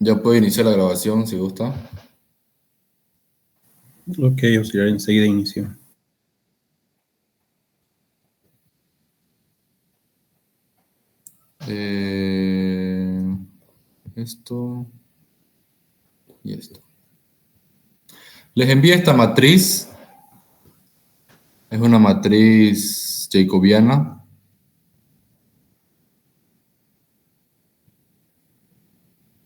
Ya puedo iniciar la grabación si gusta. Ok, auxiliar enseguida inicio. Esto y esto. Les envié esta matriz. Es una matriz jacobiana.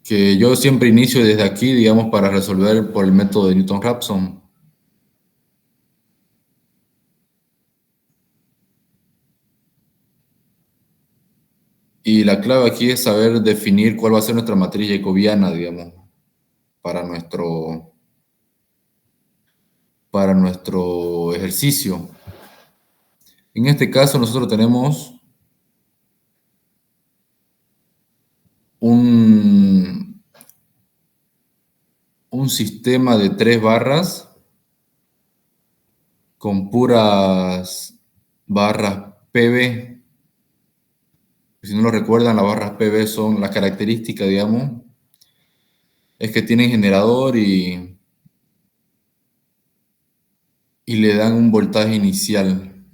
Que yo siempre inicio desde aquí, digamos, para resolver por el método de Newton-Raphson. Y la clave aquí es saber definir cuál va a ser nuestra matriz jacobiana, digamos, para nuestro ejercicio. En este caso nosotros tenemos un sistema de 3 barras con puras barras PB. Si no lo recuerdan, las barras PB son la característica, digamos, es que tienen generador y le dan un voltaje inicial.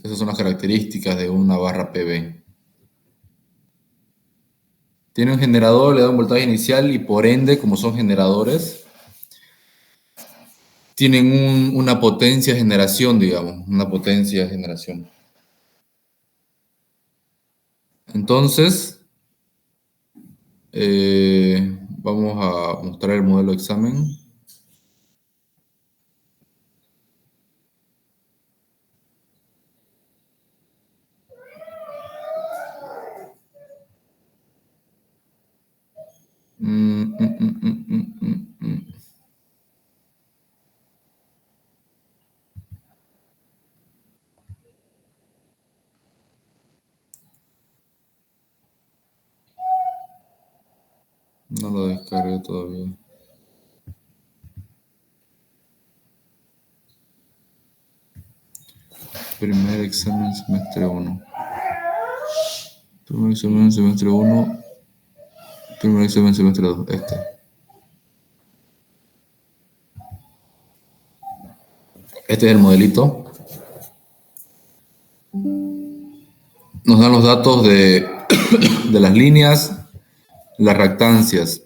Esas son las características de una barra PB. Tiene un generador, le da un voltaje inicial y por ende, como son generadores, tienen una potencia de generación, digamos, una potencia de generación. Entonces, vamos a mostrar el modelo de examen. No lo descargué todavía. Primer examen semestre 1. Primer examen semestre 1. Primer examen semestre 2. Este es el modelito. Nos dan los datos de las líneas, las reactancias,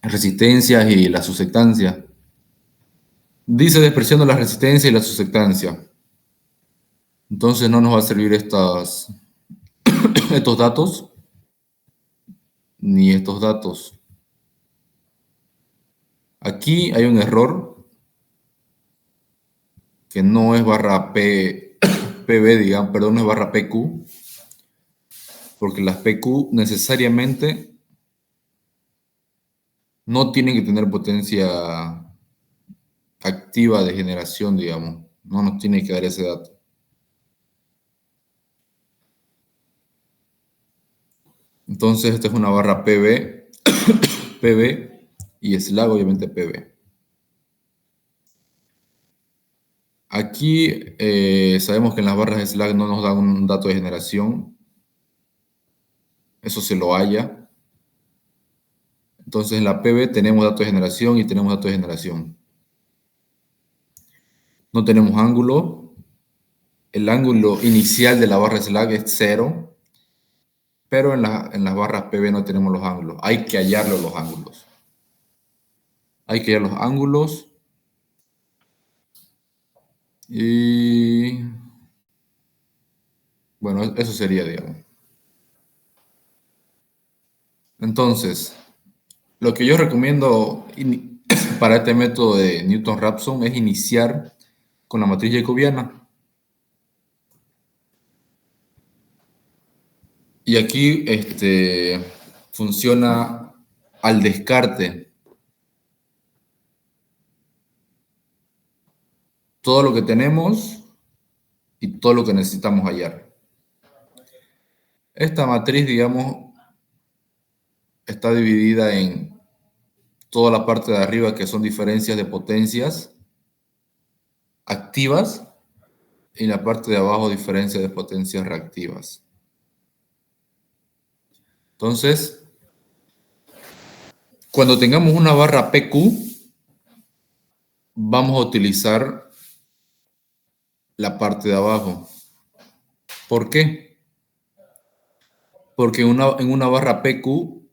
resistencias y la susectancia. Dice despreciando la resistencia y la susectancia. Entonces no nos va a servir estos datos ni estos datos. Aquí hay un error que no es barra PB, digamos, perdón, no es barra PQ, porque las PQ necesariamente no tienen que tener potencia activa de generación, digamos. No nos tiene que dar ese dato. Entonces, esta es una barra PB, PB y slag, obviamente PB. Aquí sabemos que en las barras de slag no nos dan un dato de generación. Eso se lo halla. Entonces, en la PB tenemos dato de generación y tenemos dato de generación. No tenemos ángulo. El ángulo inicial de la barra slag es 0. Pero en las barras PB no tenemos los ángulos. Hay que hallarlos los ángulos. Hay que hallar los ángulos. Y bueno, eso sería, digamos. Entonces, lo que yo recomiendo para este método de Newton-Raphson es iniciar con la matriz jacobiana. Y aquí funciona al descarte. Todo lo que tenemos y todo lo que necesitamos hallar. Esta matriz, digamos, está dividida en toda la parte de arriba, que son diferencias de potencias activas, y la parte de abajo, diferencias de potencias reactivas. Entonces, Cuando tengamos una barra PQ, vamos a utilizar la parte de abajo. ¿Por qué? Porque en una barra PQ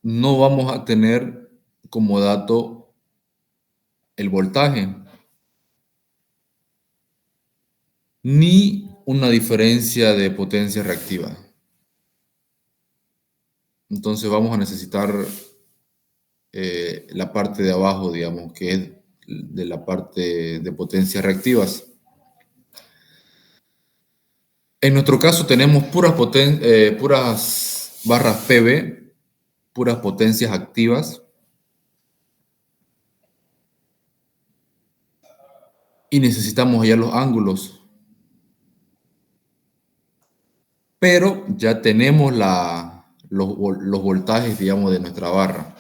no vamos a tener como dato el voltaje, ni una diferencia de potencia reactiva. Entonces vamos a necesitar la parte de abajo, digamos, que es de la parte de potencias reactivas. En nuestro caso tenemos puras barras PV, puras potencias activas, y necesitamos hallar los ángulos. Pero ya tenemos los voltajes, digamos, de nuestra barra.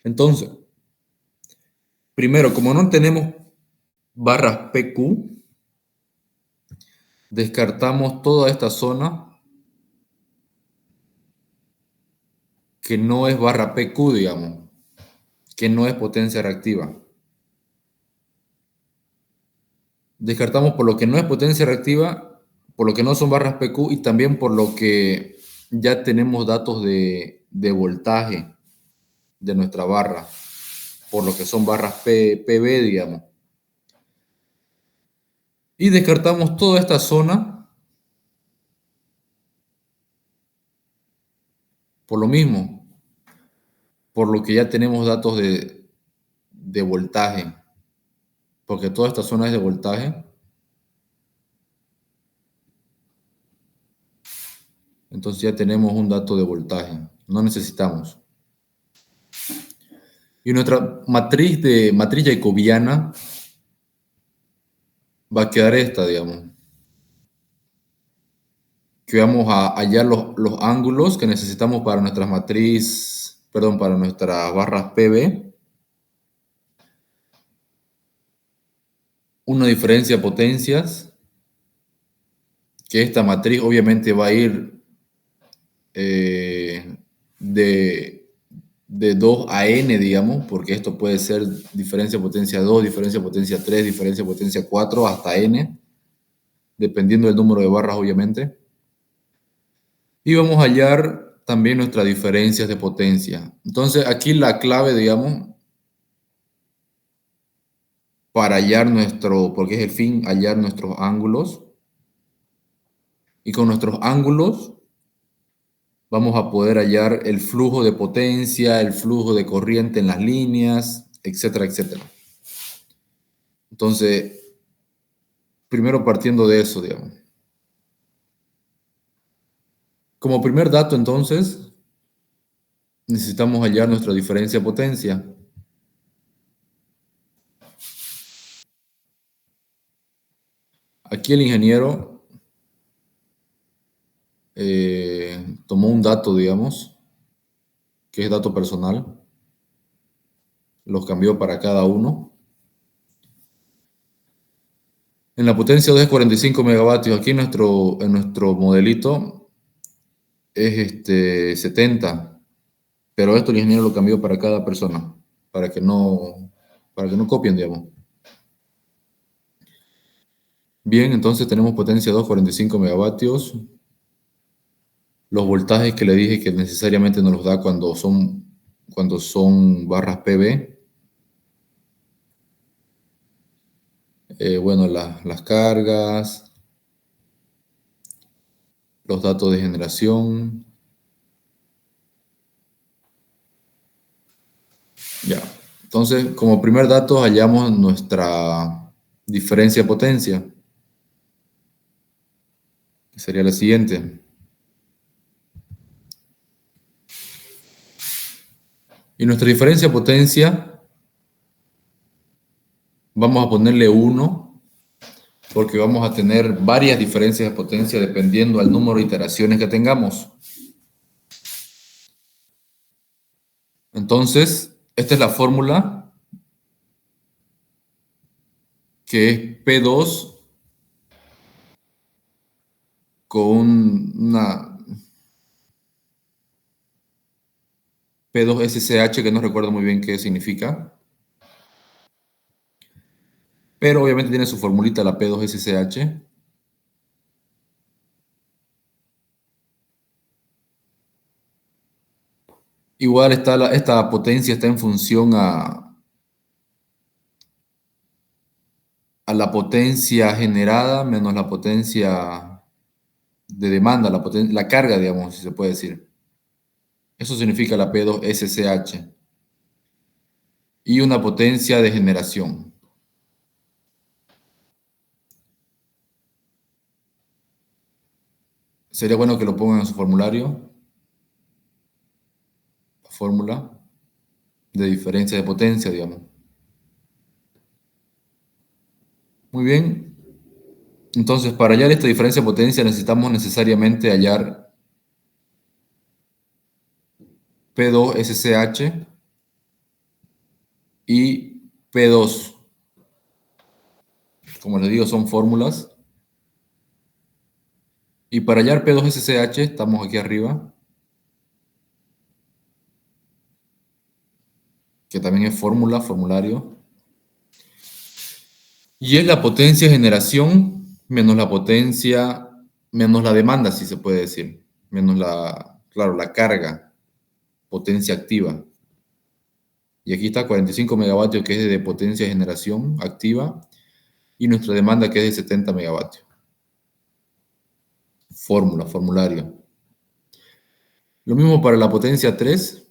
Entonces, primero, como no tenemos barras PQ, descartamos toda esta zona que no es barra PQ, digamos, que no es potencia reactiva. Descartamos por lo que no es potencia reactiva, por lo que no son barras PQ y también por lo que ya tenemos datos de voltaje de nuestra barra, por lo que son barras PV, digamos. Y descartamos toda esta zona por lo mismo, por lo que ya tenemos datos de voltaje, porque toda esta zona es de voltaje. Entonces ya tenemos un dato de voltaje, no necesitamos. Y nuestra matriz jacobiana va a quedar esta, digamos. Que vamos a hallar los ángulos que necesitamos para nuestras para nuestras barras PV. Una diferencia de potencias, que esta matriz obviamente va a ir de 2 a n, digamos, porque esto puede ser diferencia de potencia 2, diferencia de potencia 3, diferencia de potencia 4, hasta n, dependiendo del número de barras, obviamente. Y vamos a hallar también nuestras diferencias de potencia. Entonces, aquí la clave, digamos, para hallar porque es el fin, hallar nuestros ángulos. Y con nuestros ángulos vamos a poder hallar el flujo de potencia, el flujo de corriente en las líneas, etcétera, etcétera. Entonces, primero partiendo de eso, digamos. Como primer dato, entonces, necesitamos hallar nuestra diferencia de potencia. Aquí el ingeniero tomó un dato, digamos, que es dato personal, los cambió para cada uno. En la potencia 2 es 45 megavatios, aquí en nuestro modelito es 70, pero esto el ingeniero lo cambió para cada persona, para que no copien, digamos. Bien, entonces tenemos potencia 2, 45 megavatios. Los voltajes que le dije que necesariamente nos los da cuando son barras PV. Bueno, las cargas, los datos de generación. Ya. Entonces, como primer dato, hallamos nuestra diferencia de potencia, que sería la siguiente. Y nuestra diferencia de potencia, vamos a ponerle 1, porque vamos a tener varias diferencias de potencia dependiendo del número de iteraciones que tengamos. Entonces, esta es la fórmula, que es P2 con P2SCH, que no recuerdo muy bien qué significa. Pero obviamente tiene su formulita, la P2SCH. Igual esta potencia está en función a la potencia generada menos la potencia de demanda, la carga, digamos, si se puede decir. Eso significa la P2SCH. Y una potencia de generación. Sería bueno que lo pongan en su formulario. La fórmula de diferencia de potencia, digamos. Muy bien. Entonces, para hallar esta diferencia de potencia necesitamos necesariamente hallar P2SCH y P2. Como les digo, son fórmulas. Y para hallar P2SCH, estamos aquí arriba, que también es fórmula, formulario. Y es la potencia de generación menos la potencia, menos la demanda, si se puede decir. Menos claro, la carga, potencia activa. Y aquí está 45 megavatios, que es de potencia de generación activa, y nuestra demanda, que es de 70 megavatios. Fórmula, formulario. Lo mismo para la potencia 3,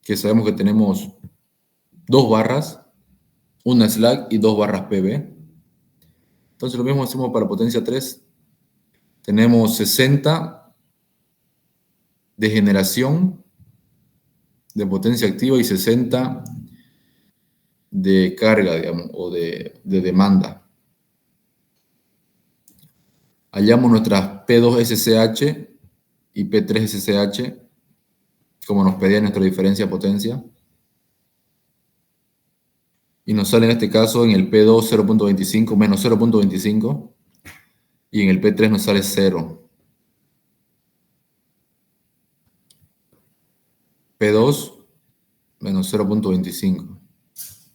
que sabemos que tenemos dos barras, una slack y dos barras PB. Entonces lo mismo hacemos para potencia 3. Tenemos 60 de generación de potencia activa y 60 de carga, digamos, o de demanda. Hallamos nuestras P2SCH y P3SCH, como nos pedía nuestra diferencia de potencia. Y nos sale en este caso en el P2 0.25 menos 0.25 y en el P3 nos sale 0. P2 menos 0.25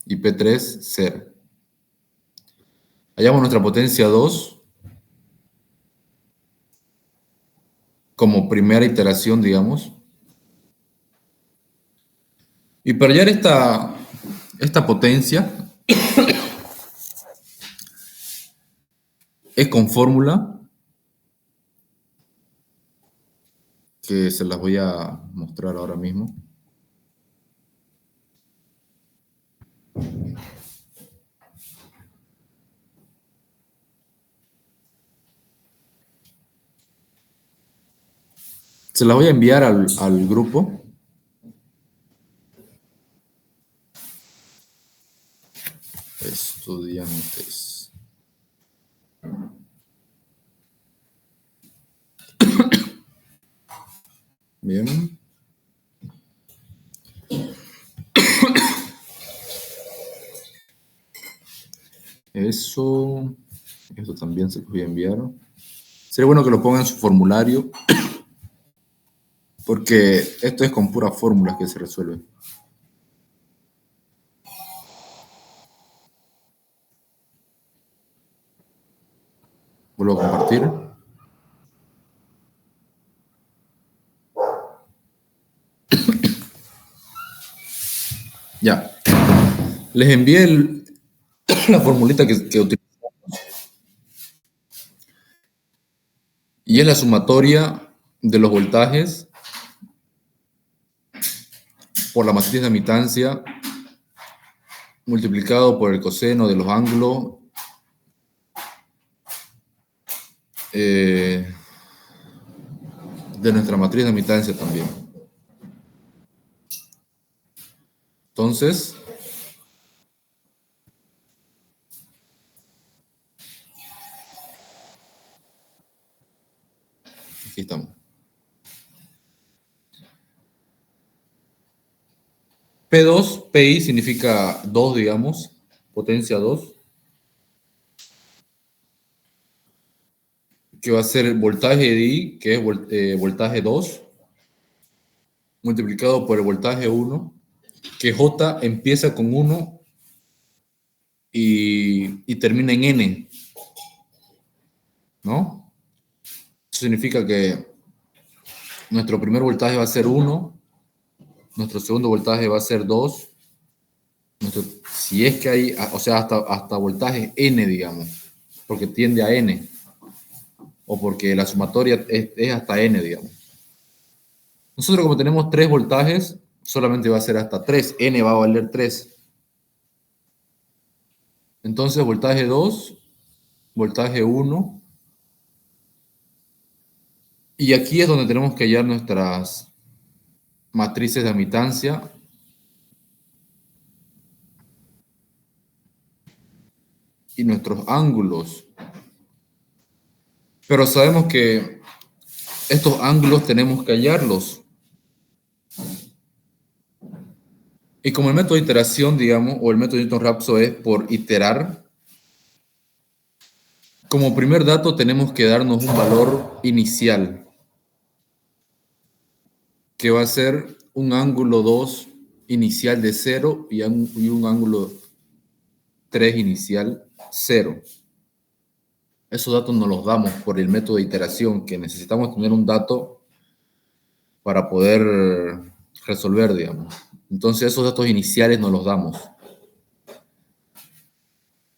y P3 0. Hallamos nuestra potencia 2 como primera iteración, digamos. Y para hallar esta potencia es con fórmula que se las voy a mostrar ahora mismo. Se las voy a enviar al grupo. Estudiantes. Bien. Esto también se los voy a enviar. Sería bueno que lo pongan en su formulario, porque esto es con puras fórmulas que se resuelve. Vuelvo a compartir. Ya. Les envié la formulita que utilizamos. Y es la sumatoria de los voltajes por la matriz de admitancia multiplicado por el coseno de los ángulos de nuestra matriz de admitancia también. Entonces, aquí estamos. P2, PI significa 2, digamos, potencia 2, que va a ser voltaje de I, que es voltaje 2, multiplicado por el voltaje 1, que J empieza con 1 y termina en N, ¿no? Eso significa que nuestro primer voltaje va a ser 1, nuestro segundo voltaje va a ser 2, si es que hay, o sea, hasta voltaje N, digamos, porque tiende a N, o porque la sumatoria es hasta N, digamos. Nosotros como tenemos 3 voltajes, solamente va a ser hasta 3, N va a valer 3. Entonces, voltaje 2, voltaje 1, y aquí es donde tenemos que hallar nuestras matrices de admitancia y nuestros ángulos. Pero sabemos que estos ángulos tenemos que hallarlos. Y como el método de iteración, digamos, o el método de Newton-Raphson es por iterar, como primer dato tenemos que darnos un valor inicial, que va a ser un ángulo 2 inicial de 0 y un ángulo 3 inicial 0. Esos datos nos los damos por el método de iteración, que necesitamos tener un dato para poder resolver, digamos. Entonces esos datos iniciales nos los damos.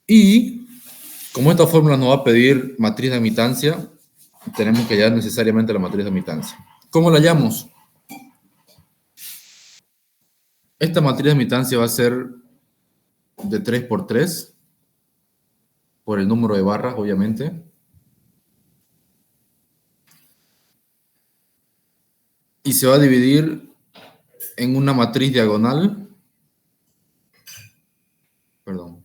Y como esta fórmula nos va a pedir matriz de admitancia, tenemos que hallar necesariamente la matriz de admitancia. ¿Cómo la hallamos? Esta matriz de admitancia va a ser de 3 por 3, por el número de barras, obviamente. Y se va a dividir en una matriz diagonal. Perdón.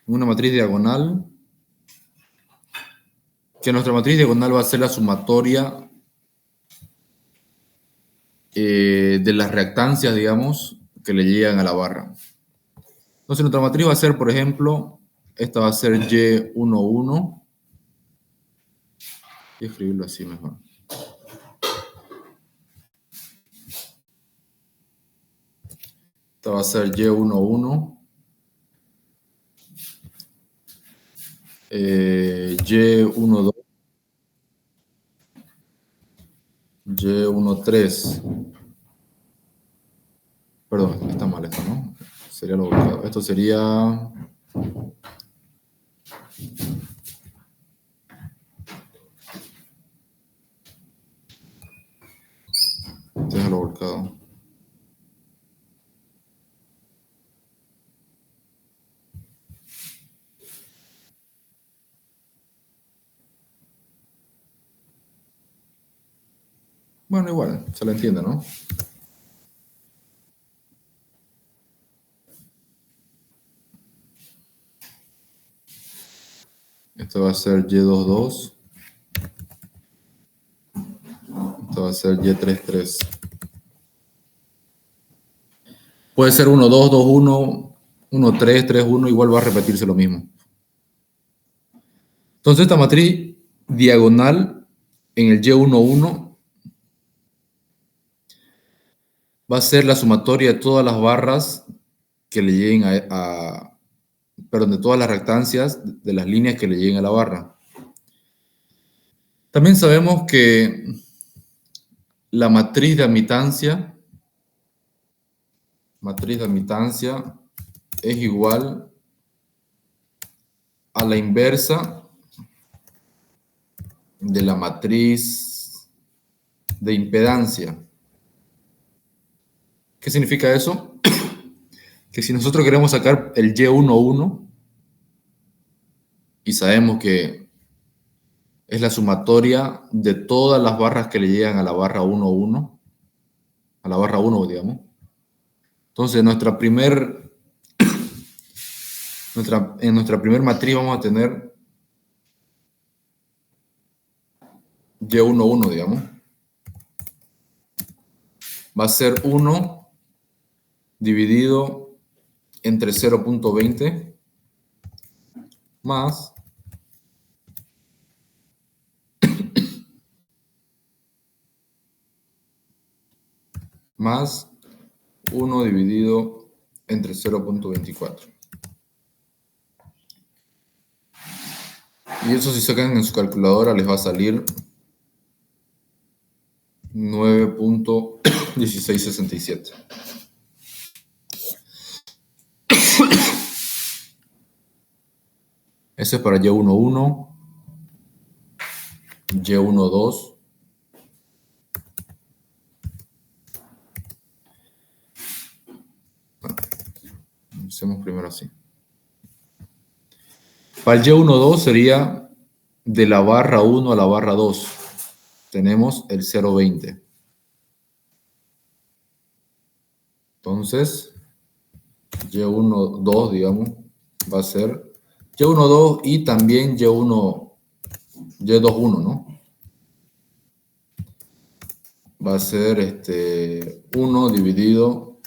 Una matriz diagonal, que nuestra matriz diagonal va a ser la sumatoria de las reactancias, digamos, que le llegan a la barra. Entonces nuestra matriz va a ser, por ejemplo, esta va a ser Y11. Voy a escribirlo así mejor. Esta va a ser Y11, Y12, Y13. Perdón, está mal esto, ¿no? Sería lo volcado. Esto sería... Déjalo volcado. Bueno, igual, se lo entiende, ¿no? Esto va a ser Y22. Esto va a ser Y33. Puede ser 1, 2, 2, 1, 1, 3, 3, 1, igual va a repetirse lo mismo. Entonces esta matriz diagonal en el Y11 va a ser la sumatoria de todas las barras que le lleguen perdón, de todas las reactancias de las líneas que le lleguen a la barra. También sabemos que la matriz de admitancia es igual a la inversa de la matriz de impedancia. ¿Qué significa eso? Que si nosotros queremos sacar el Y11 y sabemos que es la sumatoria de todas las barras que le llegan a la barra 1, a la barra 1, digamos. Entonces, en nuestra primer matriz vamos a tener Y11, digamos. Va a ser 1 dividido entre 0.20 más más 1 dividido entre 0.24. Y eso, si sacan en su calculadora, les va a salir 9.1667. Ese es para Y11, Y12. Hacemos primero así. Para el Y12 sería de la barra 1 a la barra 2. Tenemos el 0.20. Entonces, Y12, digamos, va a ser Y12 y también Y21, ¿no? Va a ser 1 dividido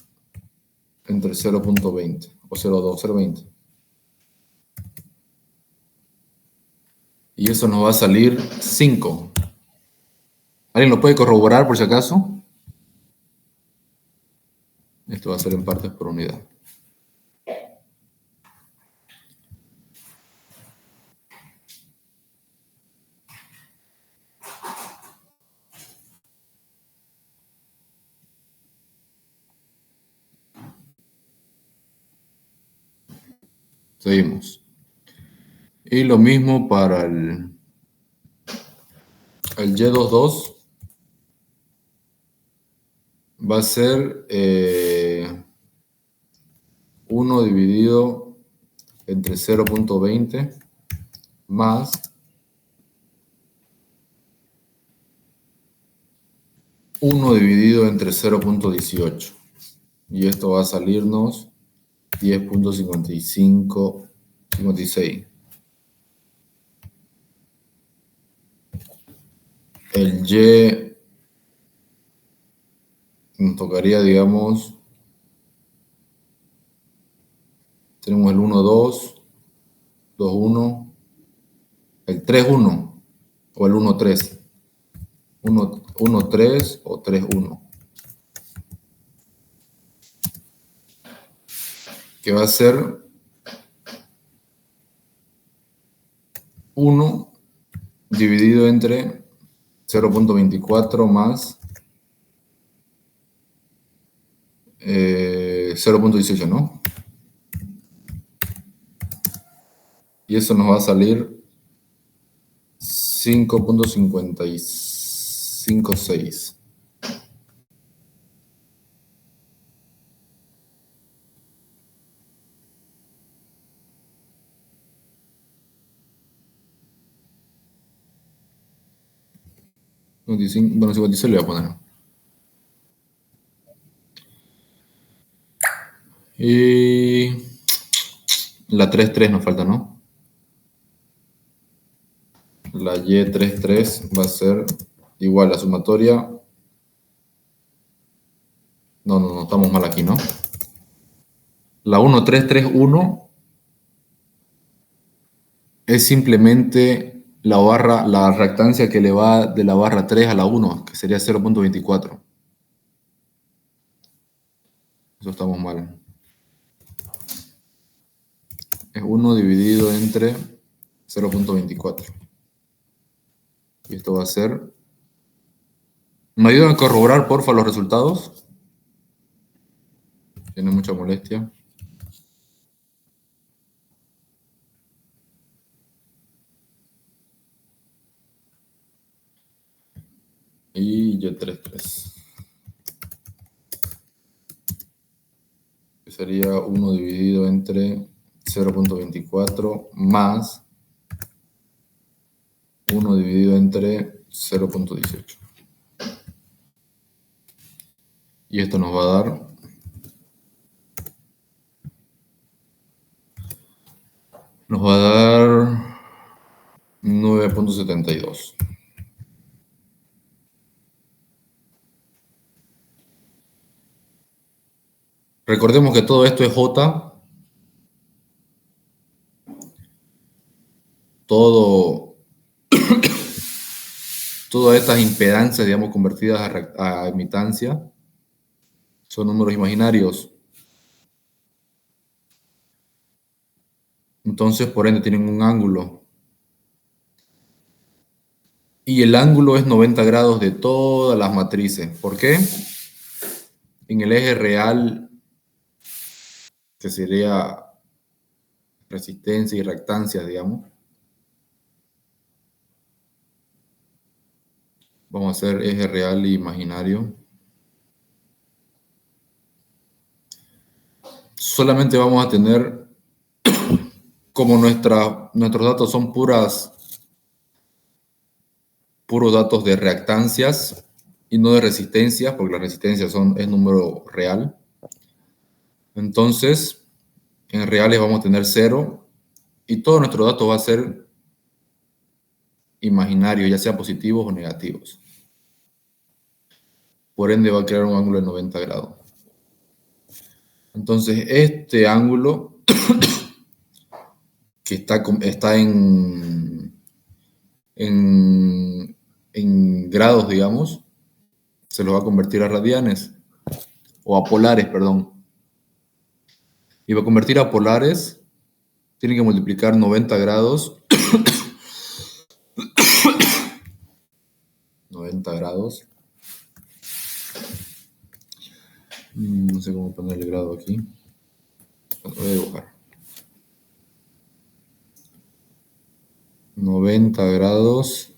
entre 0.20 o 0.2, 0.20. Y eso nos va a salir 5. ¿Alguien lo puede corroborar por si acaso? Esto va a ser en partes por unidad. Seguimos. Y lo mismo para el Y22. Va a ser 1 dividido entre 0.20 más 1 dividido entre 0.18. Y esto va a salirnos 10.5556. El Y nos tocaría, digamos, tenemos el 1, 2, 2, 1, el 3, 1 o el 1, 3. 1, 1, 3 o 3, 1. Que va a ser 1 dividido entre 0.24 más 0.18, ¿no? Y eso nos va a salir 5.556. Bueno, 56 le voy a poner. Y la 3.3 nos falta, ¿no? La Y33 va a ser igual a sumatoria. No, estamos mal aquí, ¿no? La 1331 es simplemente la reactancia que le va de la barra 3 a la 1, que sería 0.24. Eso estamos mal. Es 1 dividido entre 0.24. Y esto va a ser... ¿Me ayudan a corroborar, porfa, los resultados? Tiene mucha molestia. Y Y33. Que sería 1 dividido entre 0.24 más 1 dividido entre 0.18. Y esto nos va a dar 9.72. Recordemos que todo esto es J. Todas estas impedancias, digamos, convertidas a admitancia, Son números imaginarios. Entonces, por ende, tienen un ángulo. Y el ángulo es 90 grados de todas las matrices. ¿Por qué? En el eje real, que sería resistencia y reactancia, digamos, vamos a hacer eje real e imaginario. Solamente vamos a tener, como nuestros datos son puros datos de reactancias y no de resistencias, porque las resistencias es número real. Entonces, en reales vamos a tener 0 y todo nuestro dato va a ser imaginario, ya sea positivos o negativos. Por ende va a crear un ángulo de 90 grados. Entonces, este ángulo que está en grados, digamos, se lo va a convertir a radianes, o a polares, perdón. Y va a convertir a polares, tiene que multiplicar 90 grados, 90 grados, no sé cómo poner el grado aquí, lo voy a dibujar. 90 grados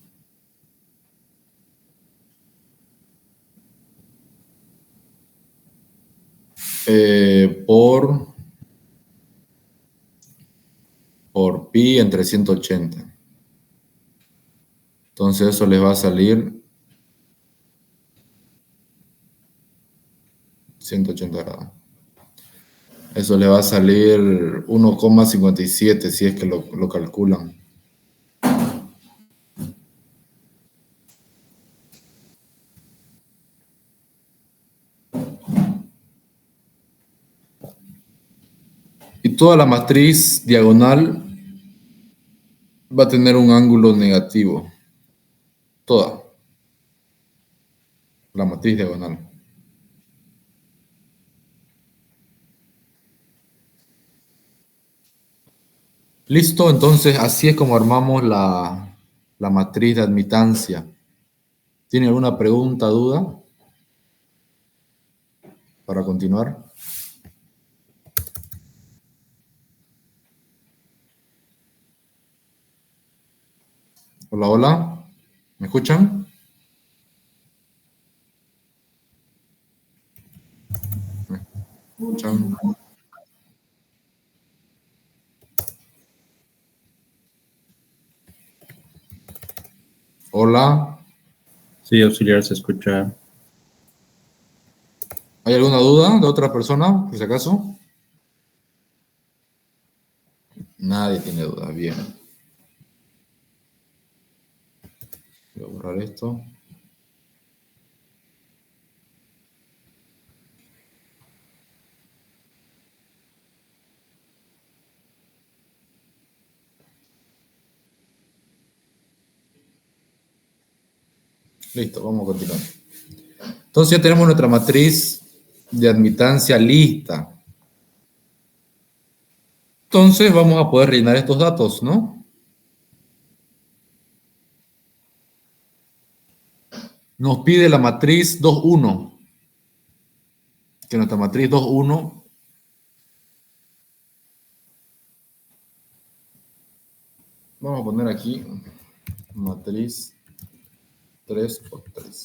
por pi entre 180. Entonces eso les va a salir 180 grados. Eso le va a salir 1,57 si es que lo calculan. Y toda la matriz diagonal va a tener un ángulo negativo. Toda la matriz diagonal. Listo, entonces así es como armamos la matriz de admitancia. ¿Tiene alguna pregunta, duda para continuar? Hola, hola. ¿Me escuchan? ¿Me escuchan? Hola. Sí, auxiliar, se escucha. ¿Hay alguna duda de otra persona, por si acaso? Nadie tiene duda. Bien. Voy a borrar esto. Listo, vamos a continuar. Entonces ya tenemos nuestra matriz de admitancia lista. Entonces vamos a poder rellenar estos datos, ¿no? Nos pide la matriz 2, 1. Que nuestra matriz 2, 1. Vamos a poner aquí matriz 3 por 3.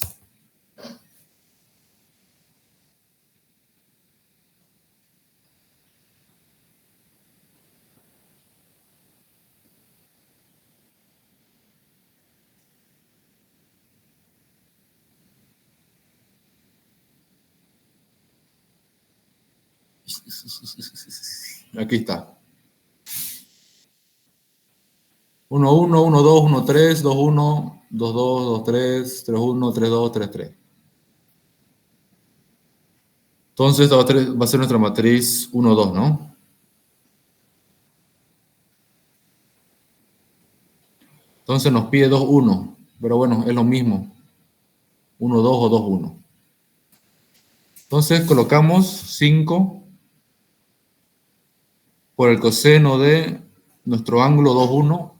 Aquí está. 1, 1, 1, 2, 1, 3, 2, 1, 2, 2, 2, 3, 3, 1, 3, 2, 3, 3. Entonces esta va a ser nuestra matriz 1, 2, ¿no? Entonces nos pide 2, 1. Pero bueno, es lo mismo. 1, 2 o 2, 1. Entonces colocamos 5 por el coseno de nuestro ángulo 2,1,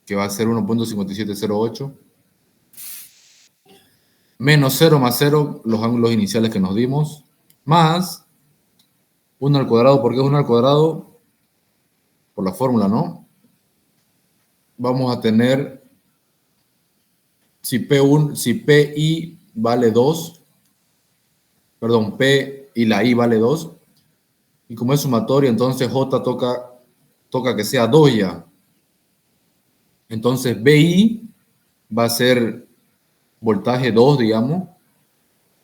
que va a ser 1.5708, menos 0 más 0, los ángulos iniciales que nos dimos, más 1 al cuadrado. ¿Por qué es 1 al cuadrado? Por la fórmula, ¿no? Vamos a tener, si Pi vale 2, perdón, P y la I vale 2, y como es sumatoria, entonces J toca que sea 2 ya. Entonces BI va a ser voltaje 2, digamos,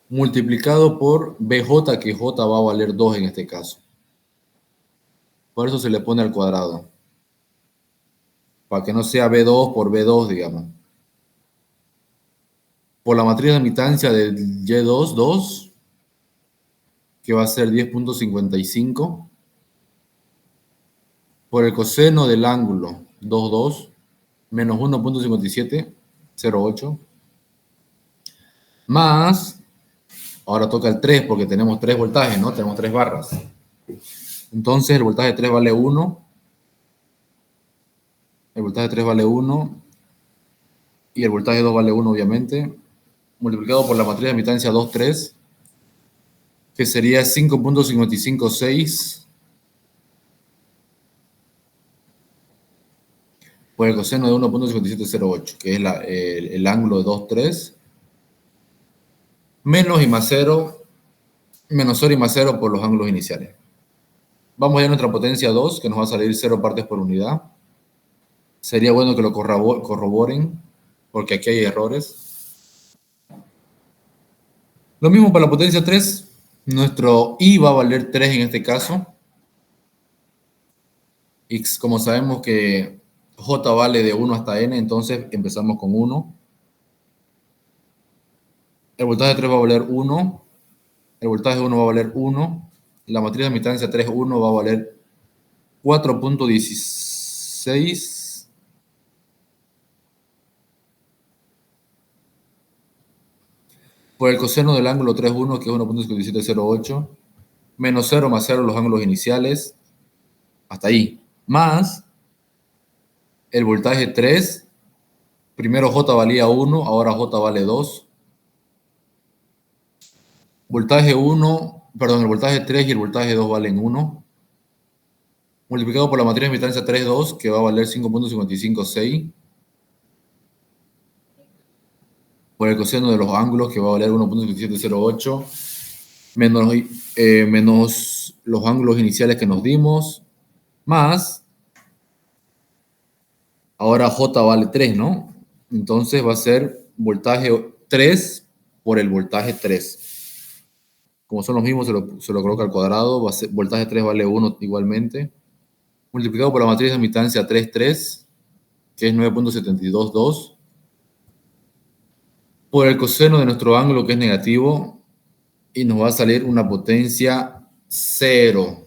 multiplicado por BJ, que J va a valer 2 en este caso. Por eso se le pone al cuadrado, para que no sea B2 por B2, digamos. Por la matriz de admitancia del Y2, 2, que va a ser 10.55, por el coseno del ángulo 2, 2, menos 1.5708, más, ahora toca el 3 porque tenemos 3 voltajes, ¿no? Tenemos 3 barras. Entonces el voltaje 3 vale 1, el voltaje 3 vale 1 y el voltaje 2 vale 1, obviamente, multiplicado por la matriz de admitancia 2, 3, que sería 5.556 por el coseno de 1.5708, que es el ángulo de 2, 3, menos y más 0, menos 0 y más 0 por los ángulos iniciales. Vamos a nuestra potencia 2, que nos va a salir 0 partes por unidad. Sería bueno que lo corroboren, porque aquí hay errores. Lo mismo para la potencia 3. Nuestro I va a valer 3 en este caso. Y como sabemos que J vale de 1 hasta N, entonces empezamos con 1. El voltaje 3 va a valer 1. El voltaje 1 va a valer 1. La matriz de admitancia 3, 1 va a valer 4.16. Por el coseno del ángulo 3, 1, que es 1.5708, menos 0 más 0 los ángulos iniciales, hasta ahí, más el voltaje 3, primero J valía 1, ahora J vale 2. Voltaje 1, perdón, el voltaje 3 y el voltaje 2 valen 1. Multiplicado por la matriz de admitancia 3, 2, que va a valer 5.556. Por el coseno de los ángulos, que va a valer 1.5708. Menos los ángulos iniciales que nos dimos, más, ahora J vale 3, ¿no? Entonces va a ser voltaje 3 por el voltaje 3. Como son los mismos, se lo coloca al cuadrado. Va a ser, voltaje 3 vale 1 igualmente. Multiplicado por la matriz de admitancia 3, 3, que es 9.722. Por el coseno de nuestro ángulo, que es negativo, y nos va a salir una potencia 0.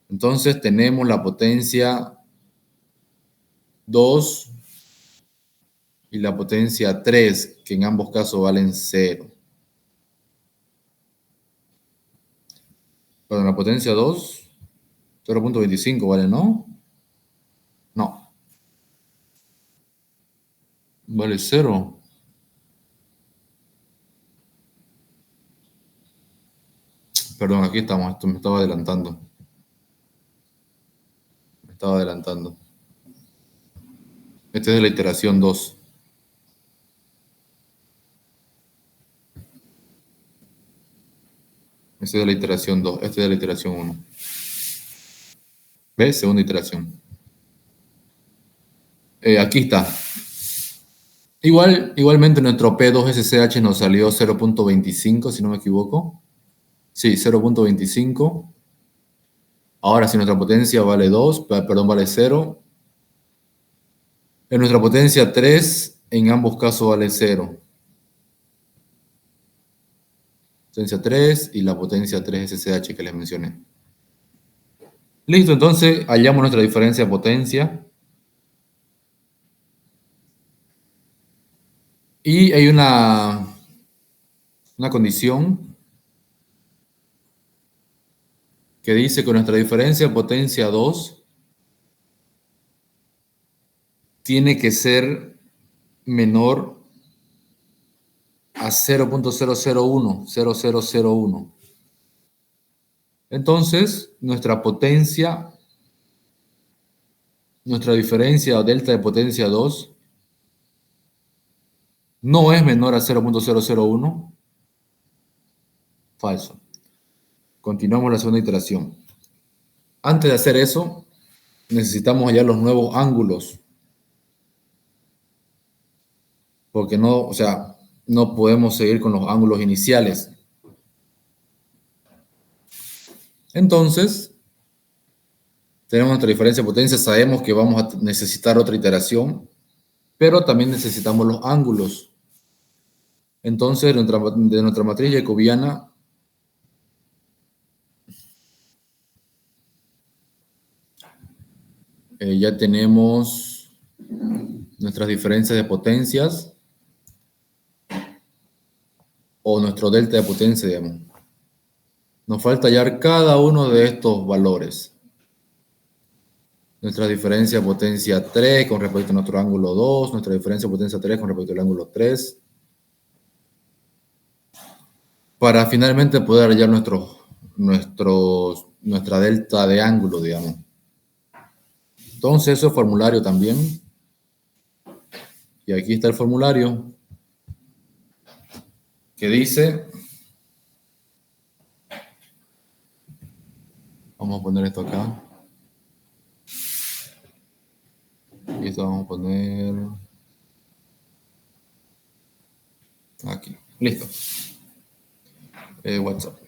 Entonces tenemos la potencia 2 y la potencia 3, que en ambos casos valen 0. Perdón, la potencia 2, 0.25 vale, ¿no? No, vale 0. Perdón, aquí estamos, esto me estaba adelantando. Esta es de la iteración 2. Este es de la iteración 2, este es de la iteración 1. ¿Ves? Segunda iteración. Aquí está. Igualmente nuestro P2SCH nos salió 0.25, si no me equivoco. Sí, 0.25. Ahora, si nuestra potencia vale 2, perdón, vale 0. En nuestra potencia 3, en ambos casos vale 0. Potencia 3 y la potencia 3 SCH que les mencioné. Listo, entonces hallamos nuestra diferencia de potencia. Y hay una una condición que dice que nuestra diferencia de potencia 2 tiene que ser menor a 0.001. Entonces, nuestra potencia, nuestra diferencia o delta de potencia 2 no es menor a 0.001. Falso. Continuamos la segunda iteración. Antes de hacer eso, necesitamos hallar los nuevos ángulos. Porque no, o sea, no podemos seguir con los ángulos iniciales. Entonces, tenemos nuestra diferencia de potencia, sabemos que vamos a necesitar otra iteración, pero también necesitamos los ángulos. Entonces, de nuestra matriz jacobiana, ya tenemos nuestras diferencias de potencias o nuestro delta de potencia, digamos. Nos falta hallar cada uno de estos valores. Nuestra diferencia de potencia 3 con respecto a nuestro ángulo 2, nuestra diferencia de potencia 3 con respecto al ángulo 3, para finalmente poder hallar nuestra delta de ángulo, digamos. Entonces, eso es formulario también. Y aquí está el formulario que dice, vamos a poner esto acá. Y esto vamos a poner aquí. Listo. WhatsApp.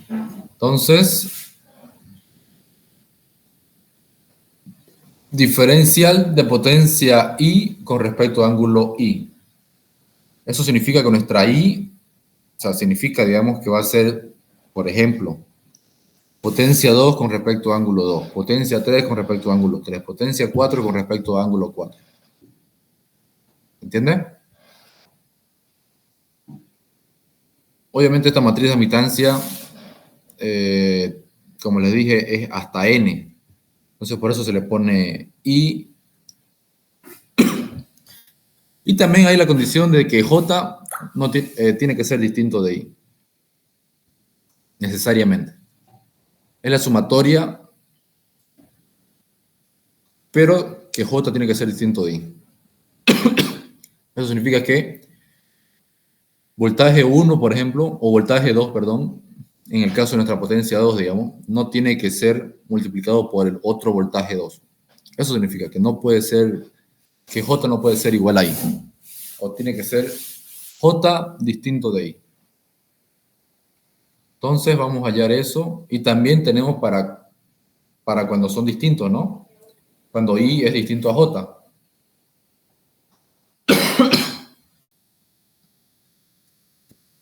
Entonces, diferencial de potencia I con respecto a ángulo I. Eso significa que nuestra I, o sea, significa, digamos, que va a ser, por ejemplo, potencia 2 con respecto a ángulo 2, potencia 3 con respecto a ángulo 3, potencia 4 con respecto a ángulo 4. ¿Entiendes? Obviamente esta matriz de admitancia, como les dije, es hasta n. Entonces por eso se le pone I. Y también hay la condición de que J no tiene que ser distinto de I. Necesariamente. Es la sumatoria, pero que J tiene que ser distinto de I. Eso significa que voltaje 1, por ejemplo, o voltaje 2, perdón, en el caso de nuestra potencia 2, digamos, no tiene que ser multiplicado por el otro voltaje 2. Eso significa que no puede ser, que J no puede ser igual a I. O tiene que ser J distinto de I. Entonces vamos a hallar eso. Y también tenemos para cuando son distintos, ¿no? Cuando I es distinto a J.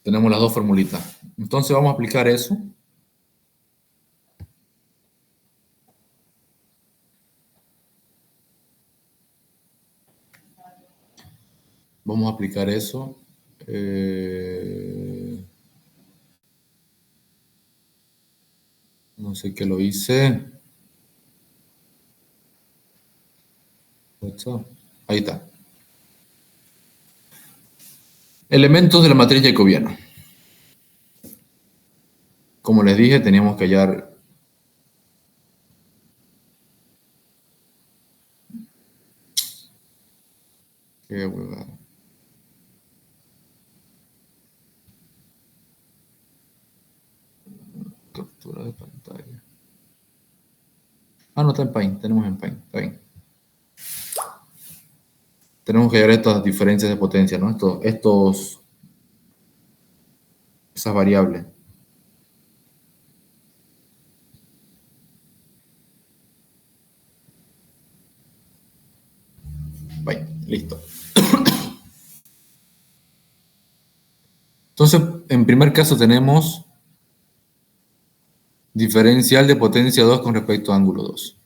Tenemos las dos formulitas. Entonces vamos a aplicar eso. Vamos a aplicar eso. No sé qué lo hice. Ahí está. Elementos de la matriz jacobiana. Como les dije, teníamos que hallar qué huevada. Captura de pantalla. Ah, no está en Paint, tenemos en Paint, está bien. Tenemos que hallar estas diferencias de potencia, ¿no? Esas variables. Bien, listo. Entonces, en primer caso tenemos diferencial de potencia 2 con respecto a ángulo 2.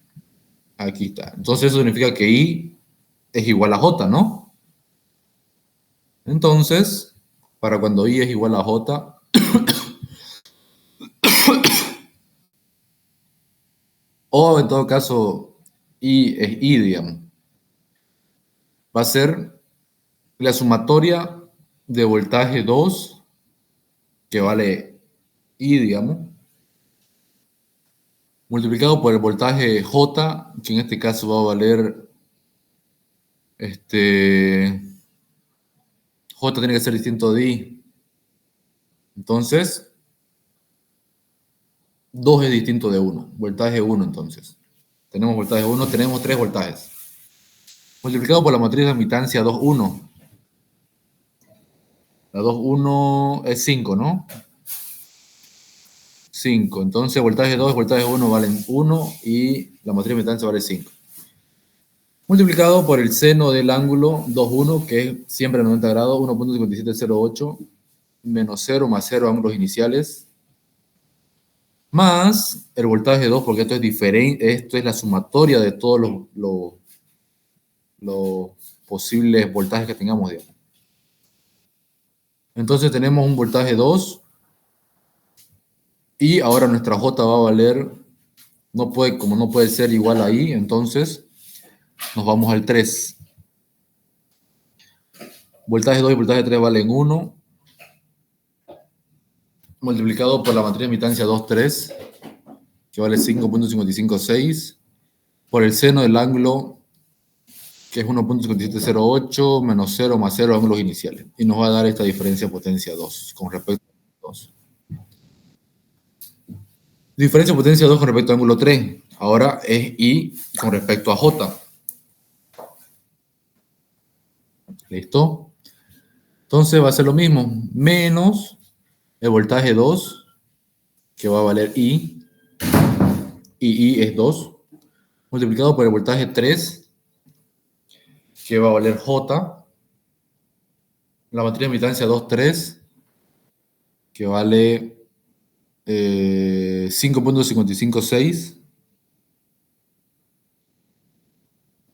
Aquí está. Entonces eso significa que I es igual a J, ¿no? Entonces, para cuando I es igual a J, o en todo caso, I es I, digamos, va a ser la sumatoria de voltaje 2, que vale I, digamos, multiplicado por el voltaje J, que en este caso va a valer, J tiene que ser distinto de I. Entonces, 2 es distinto de 1, voltaje 1 entonces. Tenemos voltaje 1, tenemos 3 voltajes. Multiplicado por la matriz de admitancia 2, 1. La 2, 1 es 5, ¿no? 5. Entonces, voltaje 2 y voltaje 1 valen 1 y la matriz de admitancia vale 5. Multiplicado por el seno del ángulo 2, 1, que es siempre 90 grados, 1.5708, menos 0 más 0 ángulos iniciales, más el voltaje 2, porque esto es diferente, esto es la sumatoria de todos los posibles voltajes que tengamos, digamos. Entonces tenemos un voltaje 2 y ahora nuestra J va a valer, como no puede ser igual a I, entonces nos vamos al 3. Voltaje 2 y voltaje 3 valen 1, multiplicado por la matriz de admitancia 2, 3, que vale 5.556, por el seno del ángulo, que es 1.5708, menos 0 más 0 ángulos iniciales. Y nos va a dar esta diferencia de potencia 2 con respecto a 2. Diferencia de potencia 2 con respecto a ángulo 3. Ahora es I con respecto a J. ¿Listo? Entonces va a ser lo mismo. Menos el voltaje 2, que va a valer I. Y I es 2. Multiplicado por el voltaje 3, que va a valer J. La matriz de admitancia 2, 3, que vale 5.556.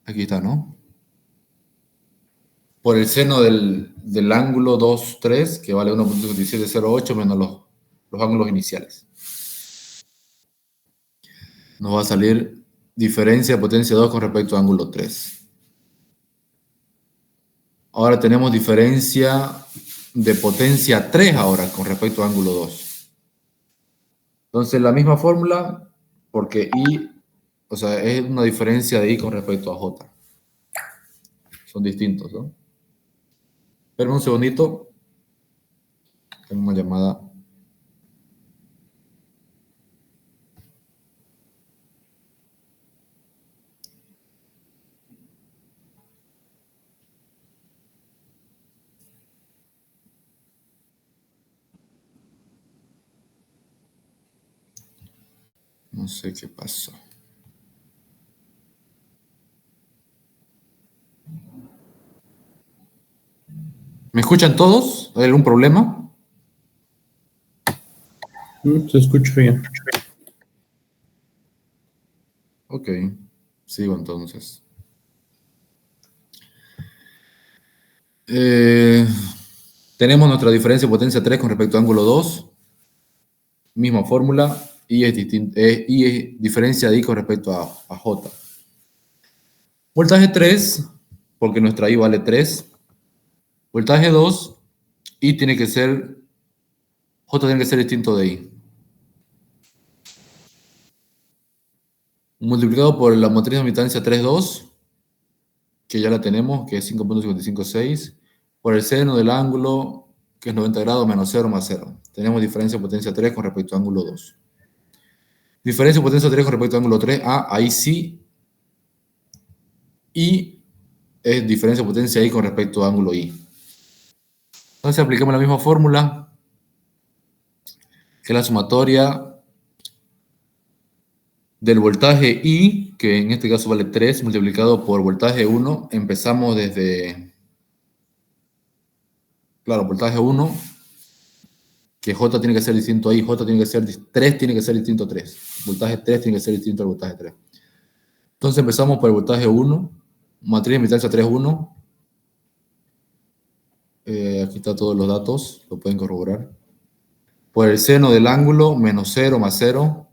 Aquí está, ¿no? Por el seno del ángulo 2, 3, que vale 1.5708 menos los ángulos iniciales. Nos va a salir diferencia de potencia 2 con respecto a ángulo 3. Ahora tenemos diferencia de potencia 3 ahora con respecto a ángulo 2. Entonces la misma fórmula, porque I, o sea, es una diferencia de I con respecto a J. Son distintos, ¿no? Esperen un segundito. Tengo una llamada. No sé qué pasó. ¿Me escuchan todos? ¿Hay algún problema? Se escucha bien. Ok, sigo entonces. Tenemos nuestra diferencia de potencia 3 con respecto a ángulo 2. Misma fórmula. I es diferencia de I con respecto a J. Voltaje 3, porque nuestra I vale 3. Voltaje 2, I tiene que ser, J tiene que ser distinto de I. Multiplicado por la matriz de admitancia 3, 2, que ya la tenemos, que es 5.556, por el seno del ángulo, que es 90 grados menos 0 más 0. Tenemos diferencia de potencia 3 con respecto a ángulo 2. Diferencia de potencia 3 con respecto a ángulo 3, ahí sí. Y es diferencia de potencia I con respecto a ángulo I. Entonces aplicamos la misma fórmula, que es la sumatoria del voltaje I, que en este caso vale 3, multiplicado por voltaje 1. Empezamos desde, claro, voltaje 1, que J tiene que ser distinto a I, J tiene que ser, 3 tiene que ser distinto a 3. Voltaje 3 tiene que ser distinto al voltaje 3. Entonces empezamos por el voltaje 1, matriz de admitancia 3, 1. Aquí están todos los datos, lo pueden corroborar. Por el seno del ángulo, menos 0 más 0,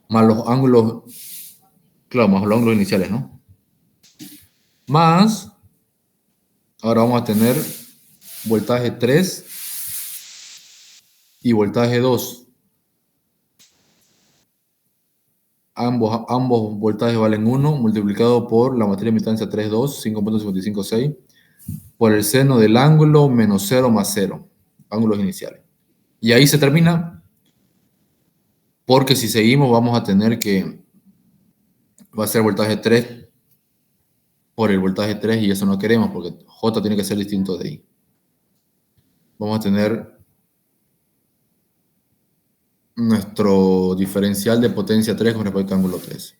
más los ángulos, claro, más los ángulos iniciales, ¿no? Más, ahora vamos a tener voltaje 3 y voltaje 2. Ambos voltajes valen 1, multiplicado por la materia de impedancia 3, 2, 5.556, por el seno del ángulo, menos 0 más 0, ángulos iniciales. Y ahí se termina, porque si seguimos vamos a tener que, va a ser voltaje 3 por el voltaje 3 y eso no queremos, porque J tiene que ser distinto de I. Vamos a tener nuestro diferencial de potencia 3 con respecto al ángulo 3.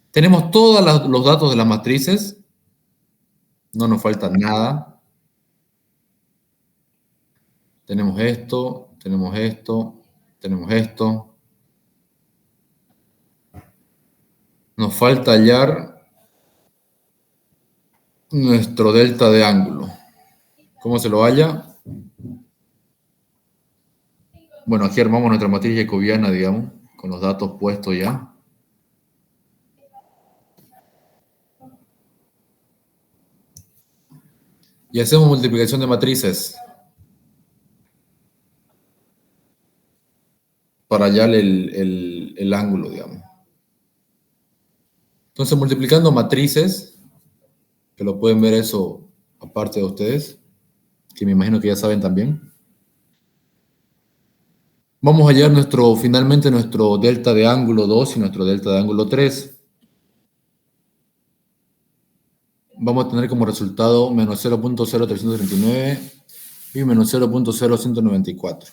Tenemos todos los datos de las matrices, no nos falta nada. Tenemos esto, tenemos esto, tenemos esto. Nos falta hallar nuestro delta de ángulo. ¿Cómo se lo halla? Bueno, aquí armamos nuestra matriz jacobiana, digamos, con los datos puestos ya. Y hacemos multiplicación de matrices para hallar el ángulo, digamos. Entonces, multiplicando matrices, que lo pueden ver eso aparte de ustedes, que me imagino que ya saben también. Vamos a hallar finalmente nuestro delta de ángulo 2 y nuestro delta de ángulo 3. Vamos a tener como resultado menos 0.0339 y menos 0.0194.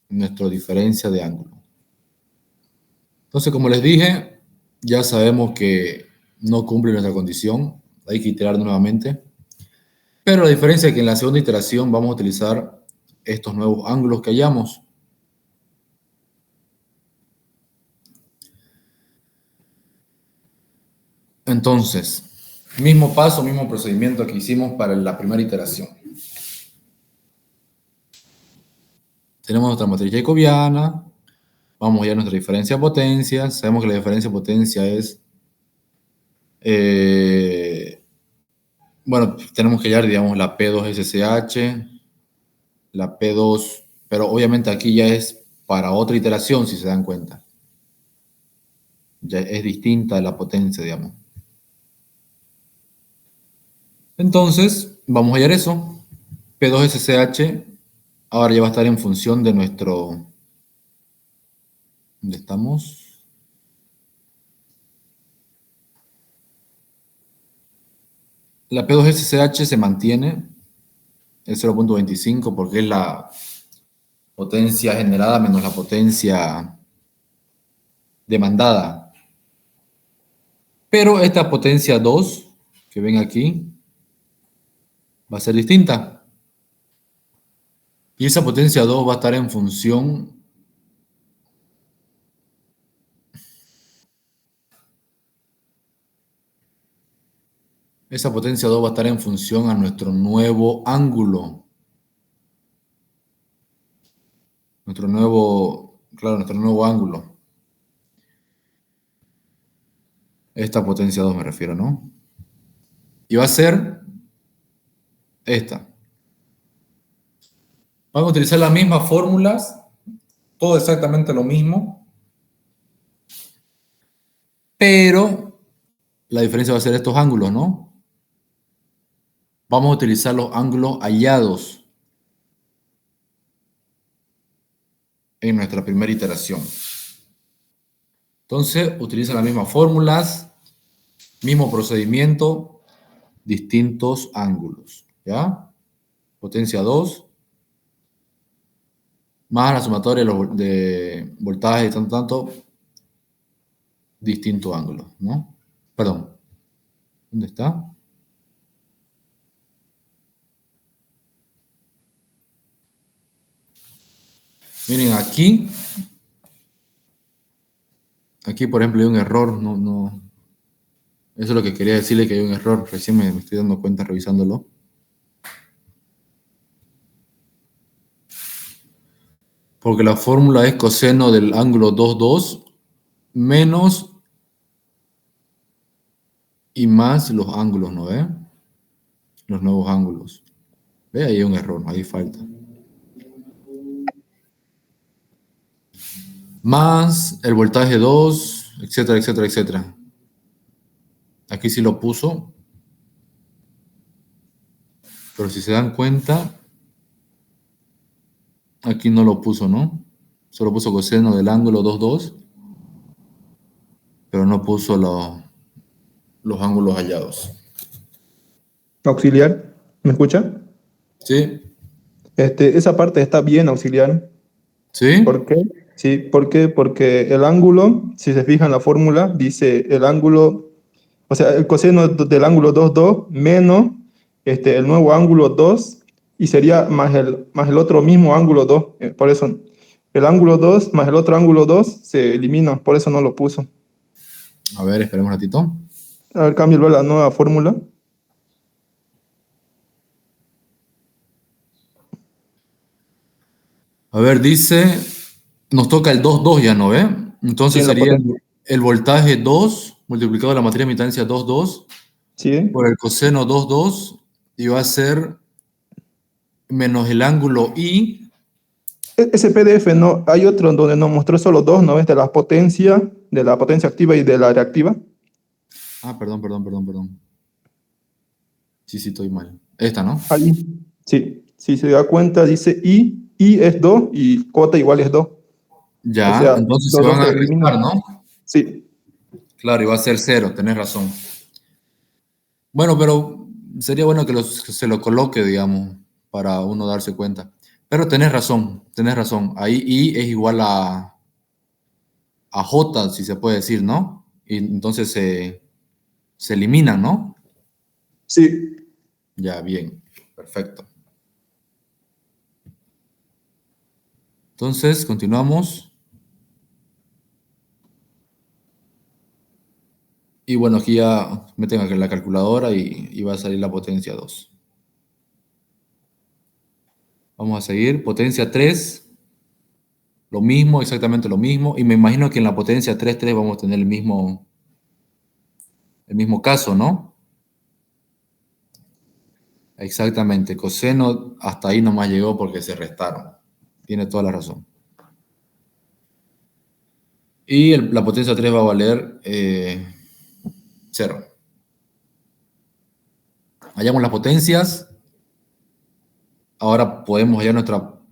Nuestra diferencia de ángulo. Entonces, como les dije, ya sabemos que no cumple nuestra condición. Hay que iterar nuevamente. Pero la diferencia es que en la segunda iteración vamos a utilizar estos nuevos ángulos que hallamos. Entonces, mismo paso, mismo procedimiento que hicimos para la primera iteración. Tenemos nuestra matriz jacobiana, vamos a hallar nuestra diferencia de potencias. Sabemos que la diferencia de potencia es, bueno, tenemos que hallar, digamos, la P2SSH, la P2, pero obviamente aquí ya es para otra iteración, si se dan cuenta. Ya es distinta la potencia, digamos. Entonces, vamos a hallar eso. P2SSH ahora ya va a estar en función de nuestro... ¿Dónde estamos? La P2SSH se mantiene el 0.25 porque es la potencia generada menos la potencia demandada. Pero esta potencia 2 que ven aquí va a ser distinta. Y esa potencia 2 va a estar en función a nuestro nuevo ángulo. Nuestro nuevo ángulo. Esta potencia 2 me refiero, ¿no? Y va a ser esta. Vamos a utilizar las mismas fórmulas, todo exactamente lo mismo, pero la diferencia va a ser estos ángulos, ¿no? Vamos a utilizar los ángulos hallados en nuestra primera iteración. Entonces, utiliza las mismas fórmulas, mismo procedimiento, distintos ángulos, ¿ya? Potencia 2, más la sumatoria de voltaje, tanto, distinto ángulo, ¿no? Perdón, ¿dónde está? Miren, aquí, por ejemplo, hay un error, Eso es lo que quería decirle, que hay un error. Recién me estoy dando cuenta revisándolo. Porque la fórmula es coseno del ángulo 2, 2 menos y más los ángulos, ¿no ve? Los nuevos ángulos. Ve, ahí hay un error, ahí falta. Más el voltaje 2, etcétera, etcétera, etcétera. Aquí sí lo puso. Pero si se dan cuenta, aquí no lo puso, ¿no? Solo puso coseno del ángulo 2, 2, pero no puso los ángulos hallados. Auxiliar, ¿me escucha? ¿Sí? Esa parte está bien, auxiliar. ¿Sí? ¿Por qué? Sí, ¿por qué? Porque el ángulo, si se fija en la fórmula, dice el ángulo, o sea, el coseno del ángulo 2 2 menos el nuevo ángulo 2 y sería más el otro mismo ángulo 2. Por eso el ángulo 2 más el otro ángulo 2 se elimina, por eso no lo puso. A ver, esperemos un ratito. A ver, cámbialo a la nueva fórmula. A ver, dice, nos toca el 2, 2 ya, ¿no ve? Sí, Entonces en la sería potencia. el voltaje 2 multiplicado la materia de mitancia 2, 2 Sí. por el coseno 2, 2 y va a ser menos el ángulo I. Ese PDF no, hay otro donde nos mostró solo dos, ¿no ves? De la potencia activa y de la reactiva. Ah, perdón, perdón, perdón, perdón. Sí, sí, estoy mal. Esta, ¿no? Ahí. Sí, si se da cuenta, dice I es 2 y cota igual es 2. O Ya, sea, entonces se los dos van se a restar, eliminan. ¿no? Sí, Claro, y va a ser 0, tenés razón. Bueno, pero sería bueno que se lo coloque, digamos, para uno darse cuenta. Pero tenés razón, tenés razón. Ahí I es igual a J, si se puede decir, ¿no? Y entonces se eliminan, ¿no? sí. Ya, bien, perfecto. Entonces, continuamos. Y bueno, aquí ya meten aquí la calculadora y va a salir la potencia 2. Vamos a seguir. Potencia 3, lo mismo, exactamente lo mismo. Y me imagino que en la potencia 3, 3 vamos a tener el mismo caso, ¿no? Exactamente. Coseno hasta ahí nomás llegó porque se restaron. Tiene toda la razón. Y la potencia 3 va a valer 0. Hallamos las potencias. Ahora podemos hallar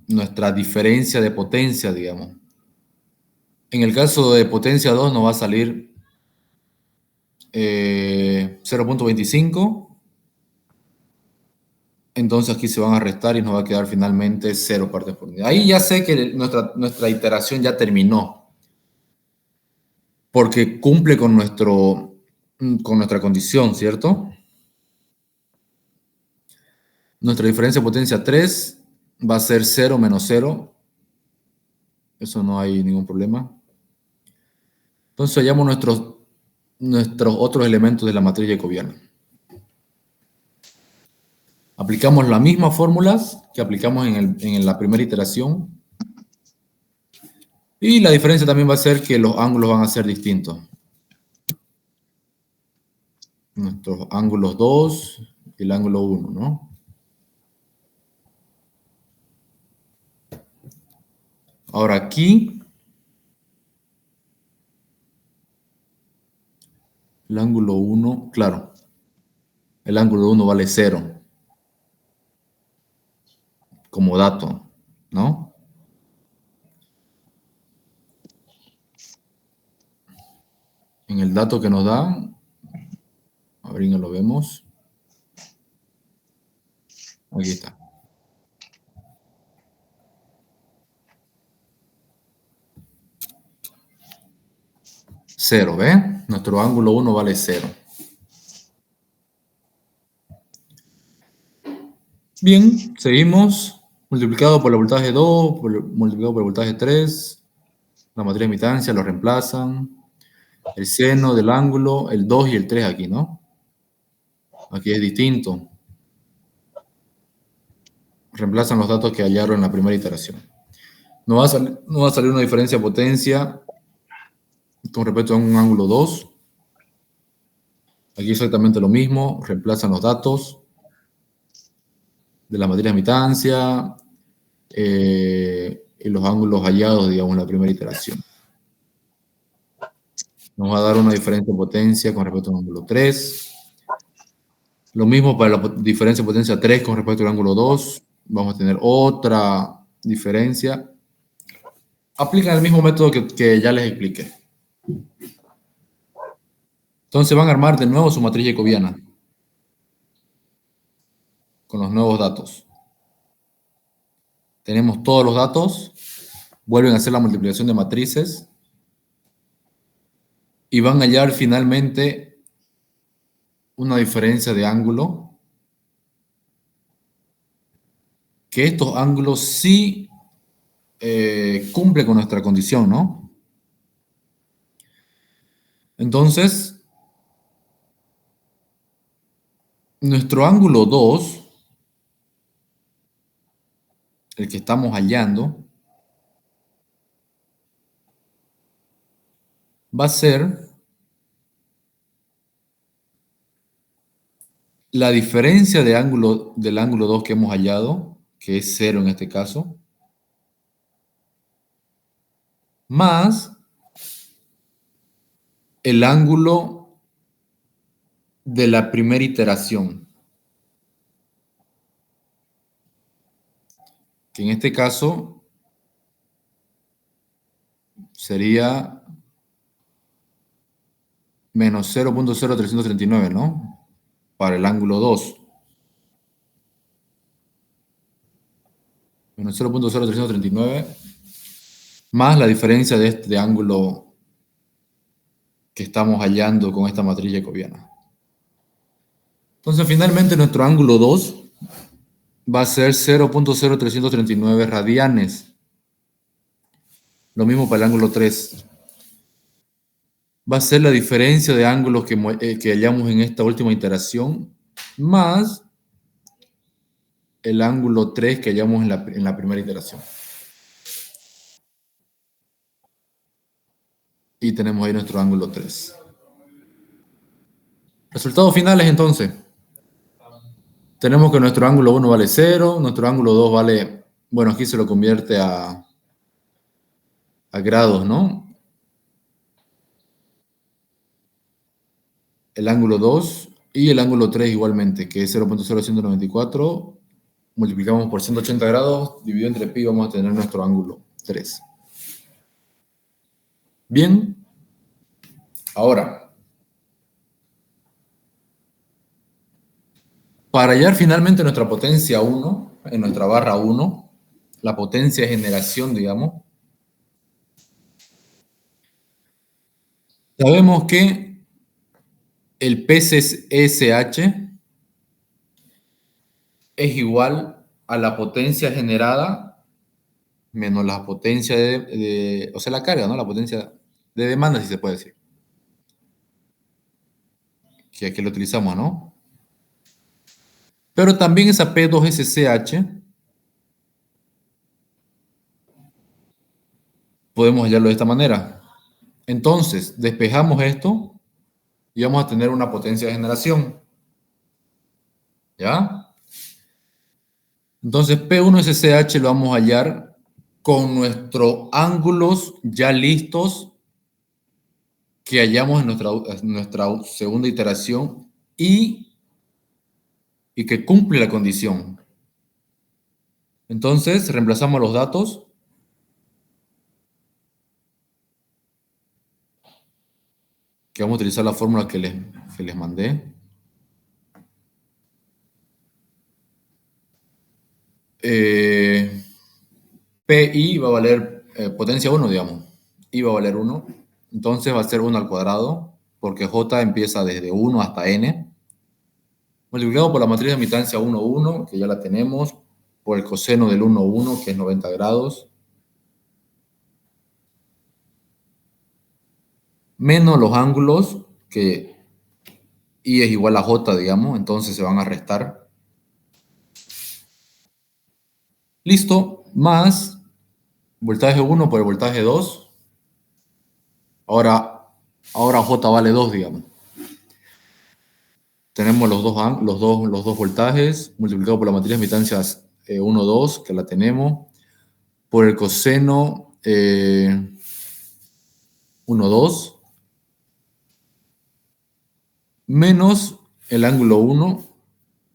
nuestra diferencia de potencia, digamos. En el caso de potencia 2 nos va a salir 0.25. Entonces aquí se van a restar y nos va a quedar finalmente 0 partes por unidad. Ahí ya sé que nuestra iteración ya terminó, porque cumple con nuestra condición, ¿cierto? Nuestra diferencia de potencia 3 va a ser 0 menos 0. Eso no hay ningún problema. Entonces hallamos nuestros otros elementos de la matriz jacobiana. Aplicamos las mismas fórmulas que aplicamos en la primera iteración. Y la diferencia también va a ser que los ángulos van a ser distintos. Nuestros ángulos 2 y el ángulo 1, ¿no? Ahora aquí, el ángulo 1, claro, el ángulo 1 vale 0 como dato, ¿no? En el dato que nos dan, a ver, no lo vemos. Aquí está. Cero, ¿ve? Nuestro ángulo 1 vale 0. Bien, seguimos. Multiplicado por el voltaje 2, multiplicado por el voltaje 3. La matriz de admitancia lo reemplazan. El seno del ángulo, el 2 y el 3 aquí, ¿no? Aquí es distinto. Reemplazan los datos que hallaron en la primera iteración. No va a salir una diferencia de potencia con respecto a un ángulo 2. Aquí exactamente lo mismo. Reemplazan los datos de la matriz de admitancia y los ángulos hallados, digamos, en la primera iteración. Nos va a dar una diferencia de potencia con respecto al ángulo 3. Lo mismo para la diferencia de potencia 3 con respecto al ángulo 2. Vamos a tener otra diferencia. Aplican el mismo método que ya les expliqué. Entonces van a armar de nuevo su matriz jacobiana con los nuevos datos. Tenemos todos los datos, vuelven a hacer la multiplicación de matrices y van a hallar finalmente una diferencia de ángulo, que estos ángulos sí cumplen con nuestra condición, ¿no? Entonces, nuestro ángulo 2, el que estamos hallando, va a ser la diferencia de ángulo, del ángulo 2 que hemos hallado, que es 0 en este caso, más el ángulo de la primera iteración, que en este caso sería menos 0.0339, ¿no? Para el ángulo 2. Menos 0.0339 más la diferencia de este ángulo que estamos hallando con esta matriz jacobiana. Entonces, finalmente, nuestro ángulo 2 va a ser 0.0339 radianes. Lo mismo para el ángulo 3. Va a ser la diferencia de ángulos que hallamos en esta última iteración, más el ángulo 3 que hallamos en la primera iteración. Y tenemos ahí nuestro ángulo 3. Resultados finales, entonces. Tenemos que nuestro ángulo 1 vale 0, nuestro ángulo 2 vale, bueno, aquí se lo convierte a grados, ¿no? El ángulo 2 y el ángulo 3 igualmente, que es 0.0194. Multiplicamos por 180 grados, dividido entre pi, vamos a tener nuestro ángulo 3. Bien. Ahora, para hallar finalmente nuestra potencia 1, en nuestra barra 1, la potencia de generación, digamos, sabemos que el PSH es igual a la potencia generada menos la potencia o sea, la carga, ¿no? La potencia de demanda, si se puede decir. Que aquí lo utilizamos, ¿no? Pero también esa P2SCH podemos hallarlo de esta manera. Entonces, despejamos esto y vamos a tener una potencia de generación. ¿Ya? Entonces, P1SCH lo vamos a hallar con nuestros ángulos ya listos que hallamos en nuestra segunda iteración y que cumple la condición. Entonces, reemplazamos los datos. Que vamos a utilizar la fórmula que les mandé. PI va a valer potencia 1, digamos. I va a valer 1. Entonces va a ser 1 al cuadrado, porque J empieza desde 1 hasta N. Multiplicado por la matriz de admitancia 1, 1, que ya la tenemos, por el coseno del 1, 1, que es 90 grados. menos los ángulos, que I es igual a J, digamos, entonces se van a restar. Listo, más voltaje 1 por el voltaje 2. Ahora J vale 2, digamos. Tenemos los dos voltajes multiplicado por la matriz de admitancias 1, 2, que la tenemos, por el coseno 1, 2, menos el ángulo 1,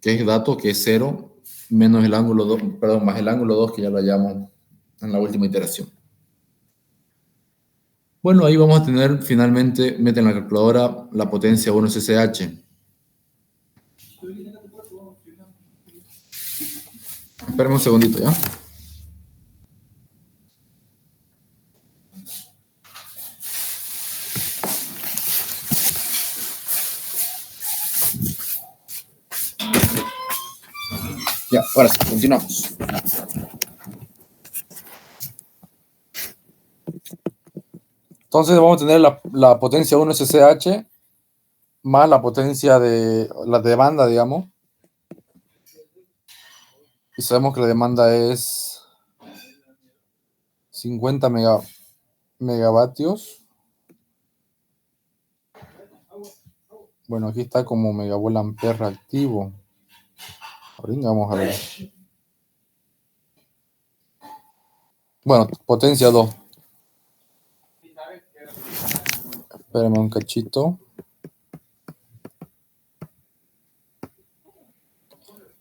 que es dato, que es 0, menos el ángulo 2, perdón, más el ángulo 2, que ya lo hallamos en la última iteración. Bueno, ahí vamos a tener finalmente, mete en la calculadora la potencia 1 SSH. Espérame un segundito, ¿ya? Ya, ahora sí, continuamos. Entonces vamos a tener la potencia 1 SSH más la potencia de la demanda, digamos. Y sabemos que la demanda es 50 megavatios. Bueno, aquí está como megavolt ampere reactivo. Ahorita vamos a ver. Bueno, potencia 2. Espérame un cachito.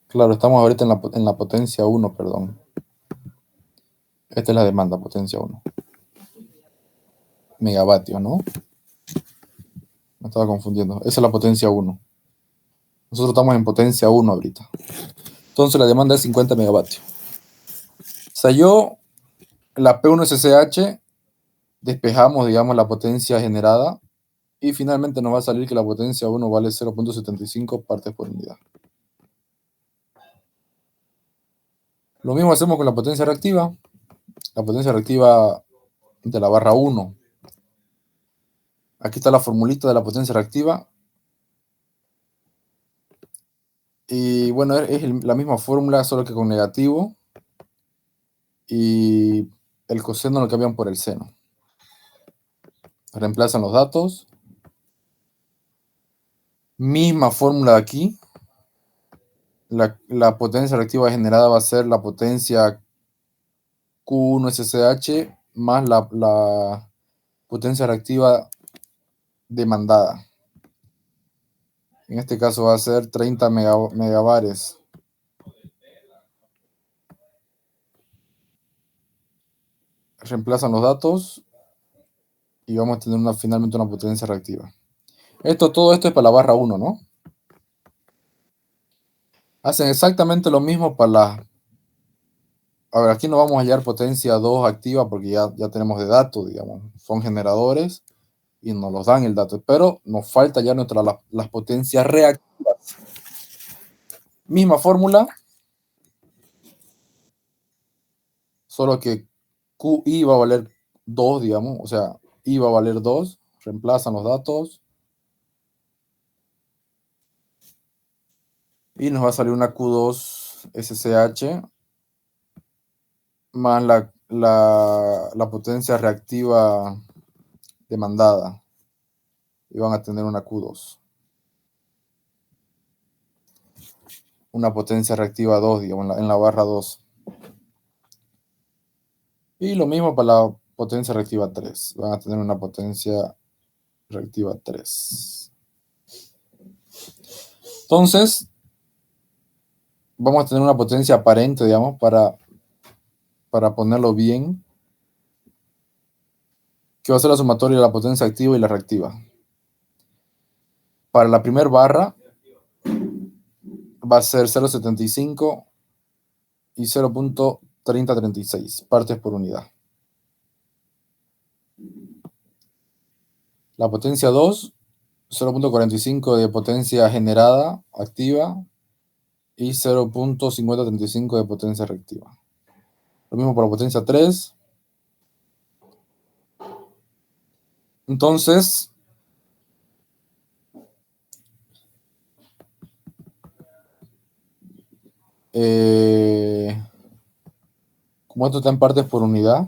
Claro, estamos ahorita en la potencia 1, perdón. Esta es la demanda, potencia 1. Megavatios, ¿no? Me estaba confundiendo. Esa es la potencia 1. Nosotros estamos en potencia 1 ahorita. Entonces la demanda es 50 megavatios. Salió la P1 SSH, despejamos, digamos, la potencia generada y finalmente nos va a salir que la potencia 1 vale 0.75 partes por unidad. Lo mismo hacemos con la potencia reactiva. La potencia reactiva de la barra 1. Aquí está la formulita de la potencia reactiva. Y bueno, es la misma fórmula, solo que con negativo. Y el coseno lo cambian por el seno. Reemplazan los datos. Misma fórmula de aquí. La potencia reactiva generada va a ser la potencia Q1 SSH más la potencia reactiva demandada. En este caso va a ser 30 megabares. Reemplazan los datos y vamos a tener finalmente una potencia reactiva. Todo esto es para la barra 1, ¿no? Hacen exactamente lo mismo para la... A ver, aquí no vamos a hallar potencia 2 activa porque ya tenemos de datos, digamos. Son generadores y nos los dan el dato. Pero nos falta ya las potencias reactivas. Misma fórmula. Solo que QI va a valer 2, digamos. O sea, I va a valer 2. Reemplazan los datos. Y nos va a salir una Q2 SSH más la potencia reactiva demandada. Y van a tener una Q2. Una potencia reactiva 2, digamos, en la barra 2. Y lo mismo para la potencia reactiva 3. Van a tener una potencia reactiva 3. Entonces, vamos a tener una potencia aparente, digamos, para ponerlo bien, que va a ser la sumatoria de la potencia activa y la reactiva. Para la primera barra va a ser 0.75 y 0.3036 partes por unidad. La potencia 2, 0.45 de potencia generada activa y 0.5035 de potencia reactiva. Lo mismo para potencia 3. Entonces, como esto está en partes por unidad,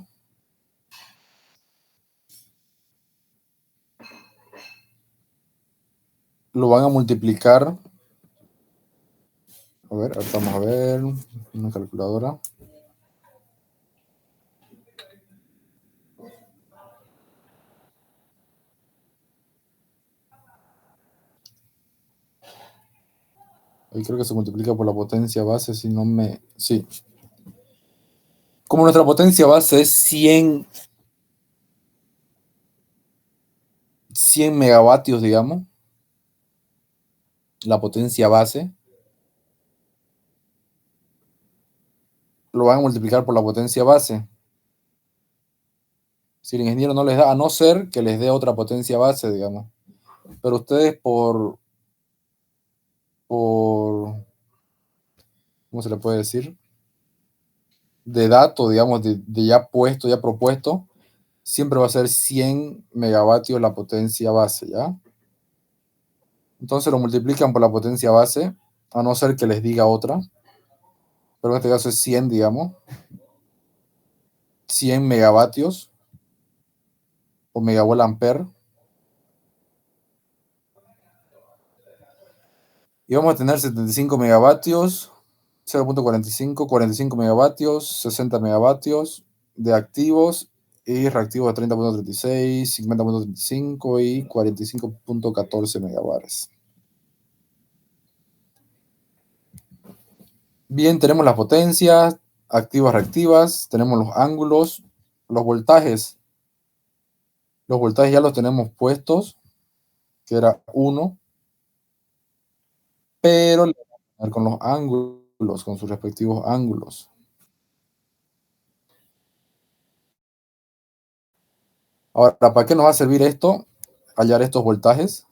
lo van a multiplicar. A ver, ahorita vamos a ver una calculadora. Ahí creo que se multiplica por la potencia base, si no me... Sí. Como nuestra potencia base es 100 megavatios, digamos, la potencia base, lo van a multiplicar por la potencia base. Si el ingeniero no les da, a no ser que les dé otra potencia base, digamos. Pero ustedes ¿cómo se le puede decir? De dato, digamos, de ya puesto, ya propuesto, siempre va a ser 100 megavatios la potencia base, ¿ya? Entonces lo multiplican por la potencia base, a no ser que les diga otra. Pero en este caso es 100, digamos. 100 megavatios o megavolt ampere. Y vamos a tener 75 megavatios, 0.45, 45 megavatios, 60 megavatios de activos y reactivos de 30.36, 50.35 y 45.14 megabares. Bien, tenemos las potencias, activas, reactivas, tenemos los ángulos, los voltajes. Los voltajes ya los tenemos puestos, que era 1, pero le vamos a poner con los ángulos, con sus respectivos ángulos. Ahora, ¿para qué nos va a servir esto? Hallar estos voltajes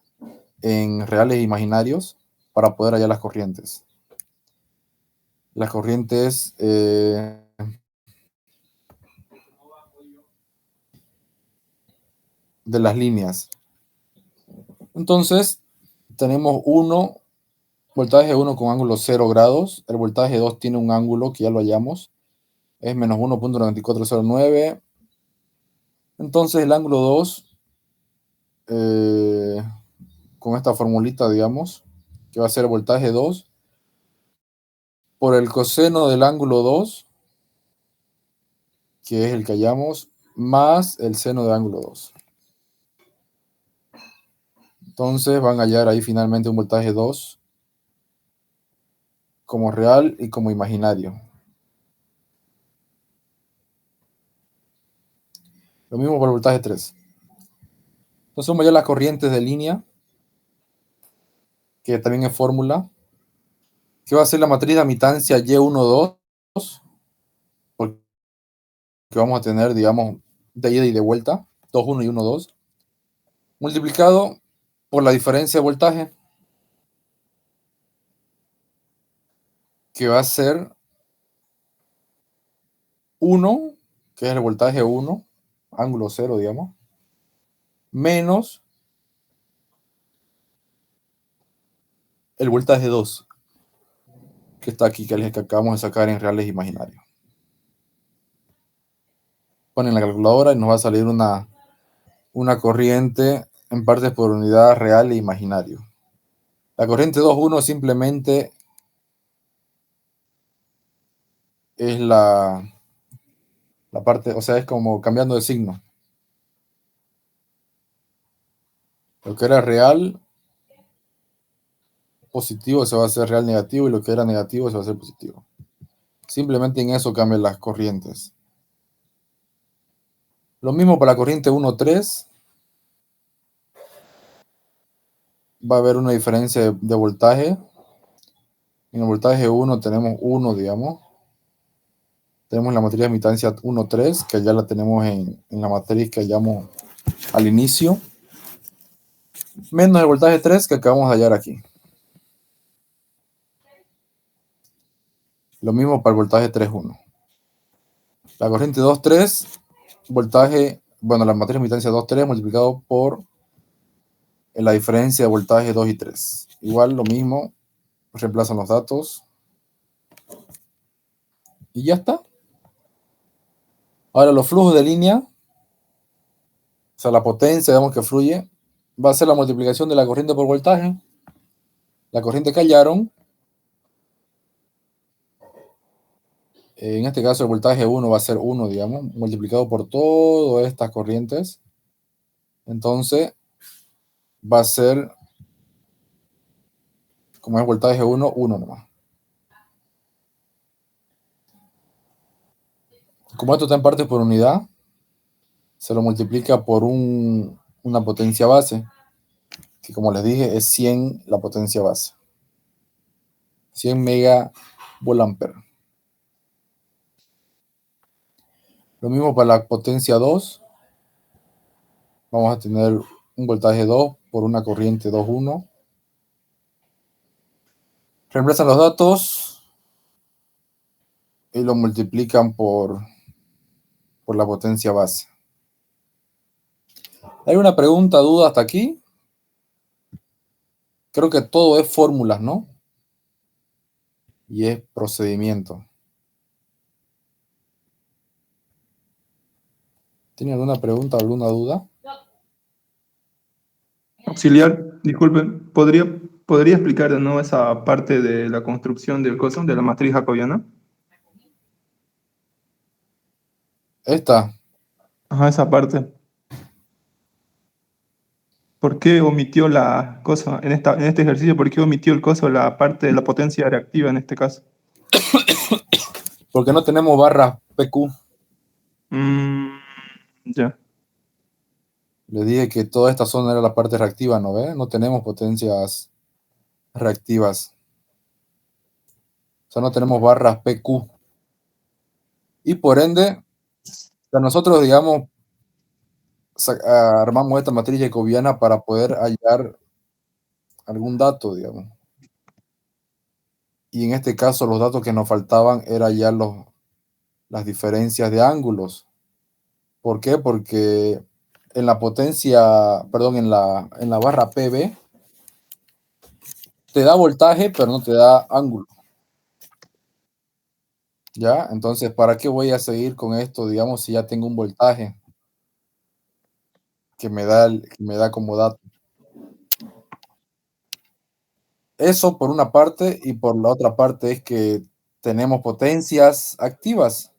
en reales e imaginarios para poder hallar las corrientes. Las corrientes de las líneas. Entonces, tenemos voltaje 1 con ángulo 0 grados. El voltaje 2 tiene un ángulo que ya lo hallamos. Es menos 1.9409. Entonces, el ángulo 2, con esta formulita, digamos, que va a ser voltaje 2 por el coseno del ángulo 2, que es el que hallamos, más el seno del ángulo 2. Entonces van a hallar ahí finalmente un voltaje 2 como real y como imaginario. Lo mismo para el voltaje 3. Entonces vamos a hallar las corrientes de línea, que también es fórmula, que va a ser la matriz de admitancia Y1, 2, porque vamos a tener, digamos, de ida y de vuelta, 2, 1 y 1, 2, multiplicado por la diferencia de voltaje, que va a ser 1, que es el voltaje 1, ángulo 0, digamos, menos el voltaje 2, que está aquí, que acabamos de sacar en reales imaginarios. Ponen la calculadora y nos va a salir una corriente en partes por unidad real e imaginario. La corriente 2.1 simplemente es la parte, o sea, es como cambiando de signo. Lo que era real positivo se va a hacer real negativo y lo que era negativo se va a hacer positivo. Simplemente en eso cambian las corrientes. Lo mismo para la corriente 1.3. Va a haber una diferencia de voltaje. En el voltaje 1 tenemos 1, digamos. Tenemos la matriz de admitancia 1.3, que ya la tenemos en la matriz que hallamos al inicio. Menos el voltaje 3 que acabamos de hallar aquí. Lo mismo para el voltaje 3.1. La corriente 2.3, voltaje, bueno, la matriz de admitancia 2.3 multiplicado por la diferencia de voltaje 2 y 3. Igual lo mismo, reemplazan los datos. Y ya está. Ahora los flujos de línea, o sea, la potencia, digamos, que fluye, va a ser la multiplicación de la corriente por voltaje. La corriente que hallaron, en este caso el voltaje 1 va a ser 1, digamos, multiplicado por todas estas corrientes. Entonces, va a ser, como es voltaje 1, 1 nomás. Como esto está en partes por unidad, se lo multiplica por una potencia base, que como les dije es 100 la potencia base. 100 megavolt-ampere. Lo mismo para la potencia 2. Vamos a tener un voltaje 2 por una corriente 2,1. Reemplazan los datos y lo multiplican por la potencia base. ¿Hay una pregunta, duda hasta aquí? Creo que todo es fórmulas, ¿no? Y es procedimiento. ¿Tiene alguna pregunta, alguna duda? Auxiliar, disculpen, ¿podría explicar de nuevo esa parte de la construcción del coso, de la matriz jacobiana? Esta. Ajá, esa parte. ¿Por qué omitió la cosa en este ejercicio? ¿Por qué omitió el coso, la parte de la potencia reactiva en este caso? Porque no tenemos barras PQ. Mm, ya. Le dije que toda esta zona era la parte reactiva, ¿no ve? No tenemos potencias reactivas. O sea, no tenemos barras PQ. Y por ende, nosotros, digamos, armamos esta matriz jacobiana para poder hallar algún dato, digamos. Y en este caso, los datos que nos faltaban era ya las diferencias de ángulos. ¿Por qué? Porque en la potencia, perdón, en la barra PB, te da voltaje, pero no te da ángulo. ¿Ya? Entonces, ¿para qué voy a seguir con esto, digamos, si ya tengo un voltaje que me da como dato? Eso por una parte, y por la otra parte es que tenemos potencias activas.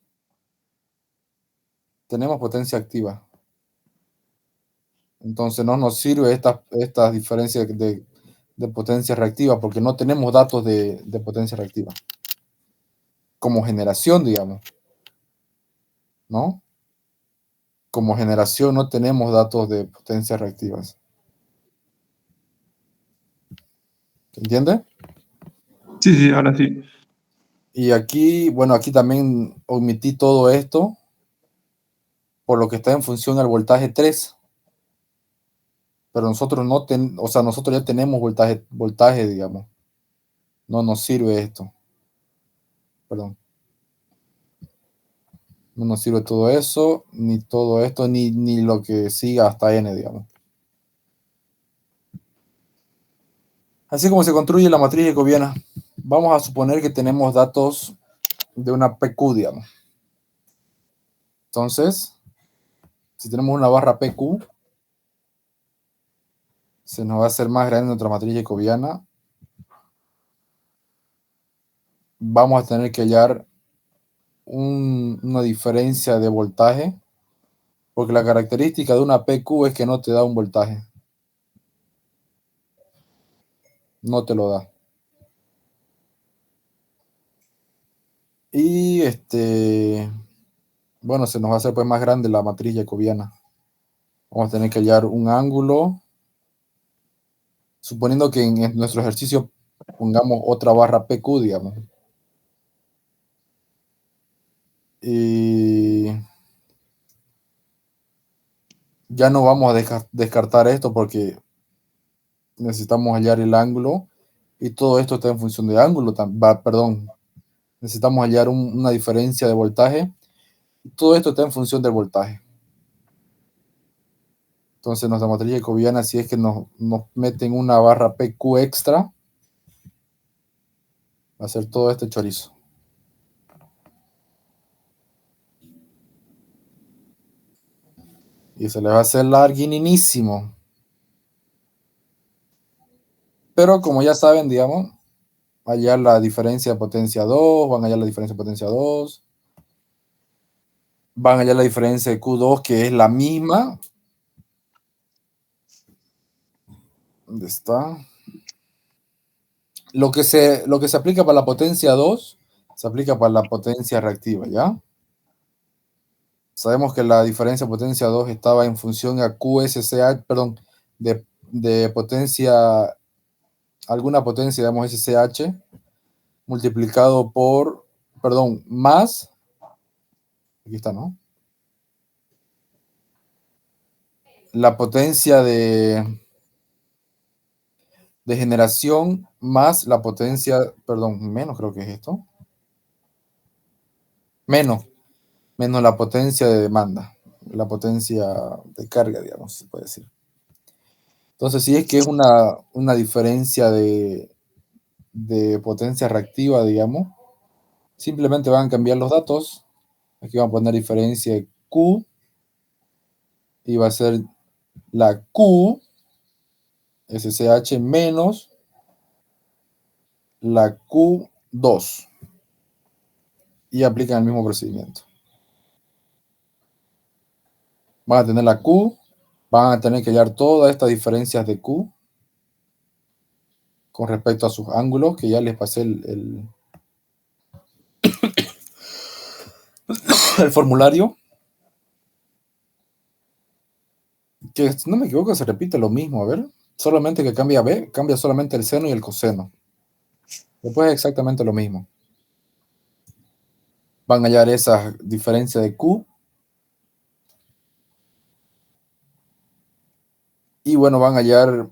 Tenemos potencia activa. Entonces no nos sirve estas diferencias de potencia reactiva porque no tenemos datos de potencia reactiva. Como generación, digamos, ¿no? Como generación no tenemos datos de potencias reactivas. ¿Se entiende? Sí, sí, ahora sí. Y aquí, bueno, aquí también omití todo esto por lo que está en función al voltaje 3. Pero nosotros o sea, nosotros ya tenemos voltaje, digamos. No nos sirve esto. Perdón. No nos sirve todo eso, ni todo esto, ni lo que siga hasta n, digamos. Así como se construye la matriz jacobiana. Vamos a suponer que tenemos datos de una PQ, digamos. Entonces, si tenemos una barra PQ, se nos va a hacer más grande nuestra matriz jacobiana. Vamos a tener que hallar una diferencia de voltaje, porque la característica de una PQ es que no te da un voltaje. No te lo da. Y bueno, se nos va a hacer pues más grande la matriz jacobiana. Vamos a tener que hallar un ángulo, suponiendo que en nuestro ejercicio pongamos otra barra PQ, digamos. Y ya no vamos a descartar esto porque necesitamos hallar el ángulo y todo esto está en función de ángulo. Perdón, necesitamos hallar una diferencia de voltaje y todo esto está en función del voltaje. Entonces nuestra matriz jacobiana, si es que nos meten una barra PQ extra, va a ser todo este chorizo. Y se les va a hacer larguinísimo. Pero como ya saben, digamos, hallar la diferencia de potencia 2, van a hallar la diferencia de potencia 2, van a hallar la diferencia de Q2, que es la misma. ¿Dónde está? Lo que se aplica para la potencia 2, se aplica para la potencia reactiva, ¿ya? Sabemos que la diferencia de potencia 2 estaba en función a QSCH, perdón, de potencia, alguna potencia, digamos, SCH, multiplicado por, perdón, más, aquí está, ¿no? La potencia de generación más la potencia, perdón, menos creo que es esto, menos la potencia de demanda, la potencia de carga, digamos, se puede decir. Entonces, si es que es una diferencia de potencia reactiva, digamos, simplemente van a cambiar los datos. Aquí van a poner diferencia de Q y va a ser la Q SCH menos la Q2 y aplican el mismo procedimiento. Van a tener la Q, van a tener que hallar todas estas diferencias de Q con respecto a sus ángulos, que ya les pasé el formulario, que si no me equivoco se repite lo mismo, a ver, solamente que cambia B, cambia solamente el seno y el coseno. Después es exactamente lo mismo. Van a hallar esa diferencia de Q. Y bueno, van a hallar,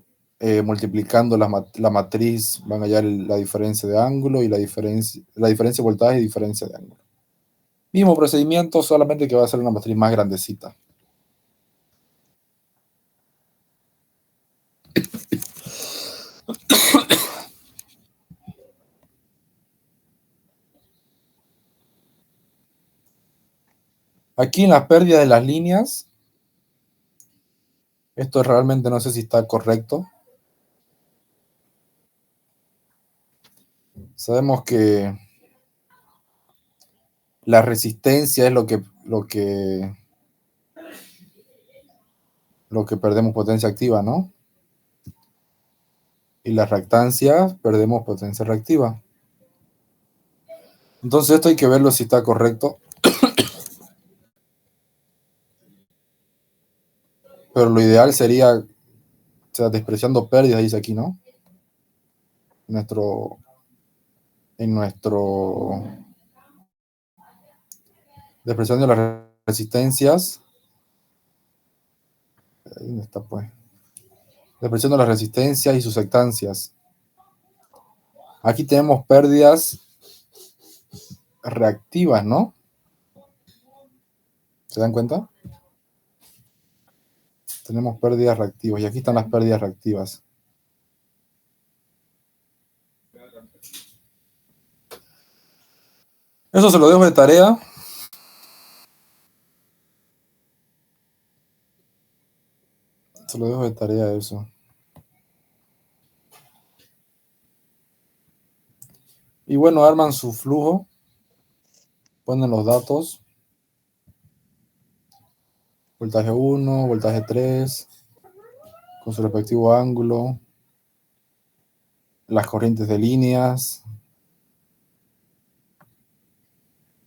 multiplicando la matriz, van a hallar la diferencia de ángulo y la diferencia de voltaje y diferencia de ángulo. Mismo procedimiento, solamente que va a ser una matriz más grandecita. Aquí en las pérdidas de las líneas, esto realmente no sé si está correcto. Sabemos que la resistencia es lo que perdemos potencia activa, ¿no? Y la reactancia perdemos potencia reactiva. Entonces esto hay que verlo si está correcto. Pero lo ideal sería, o sea, despreciando pérdidas, dice aquí, ¿no? En nuestro despreciando las resistencias. ¿Dónde está, pues? Despreciando las resistencias y susceptancias. Aquí tenemos pérdidas reactivas, ¿no? ¿Se dan cuenta? Tenemos pérdidas reactivas y aquí están las pérdidas reactivas. Eso se lo dejo de tarea. Se lo dejo de tarea eso. Y bueno, arman su flujo. Ponen los datos. Voltaje 1, voltaje 3, con su respectivo ángulo. Las corrientes de líneas.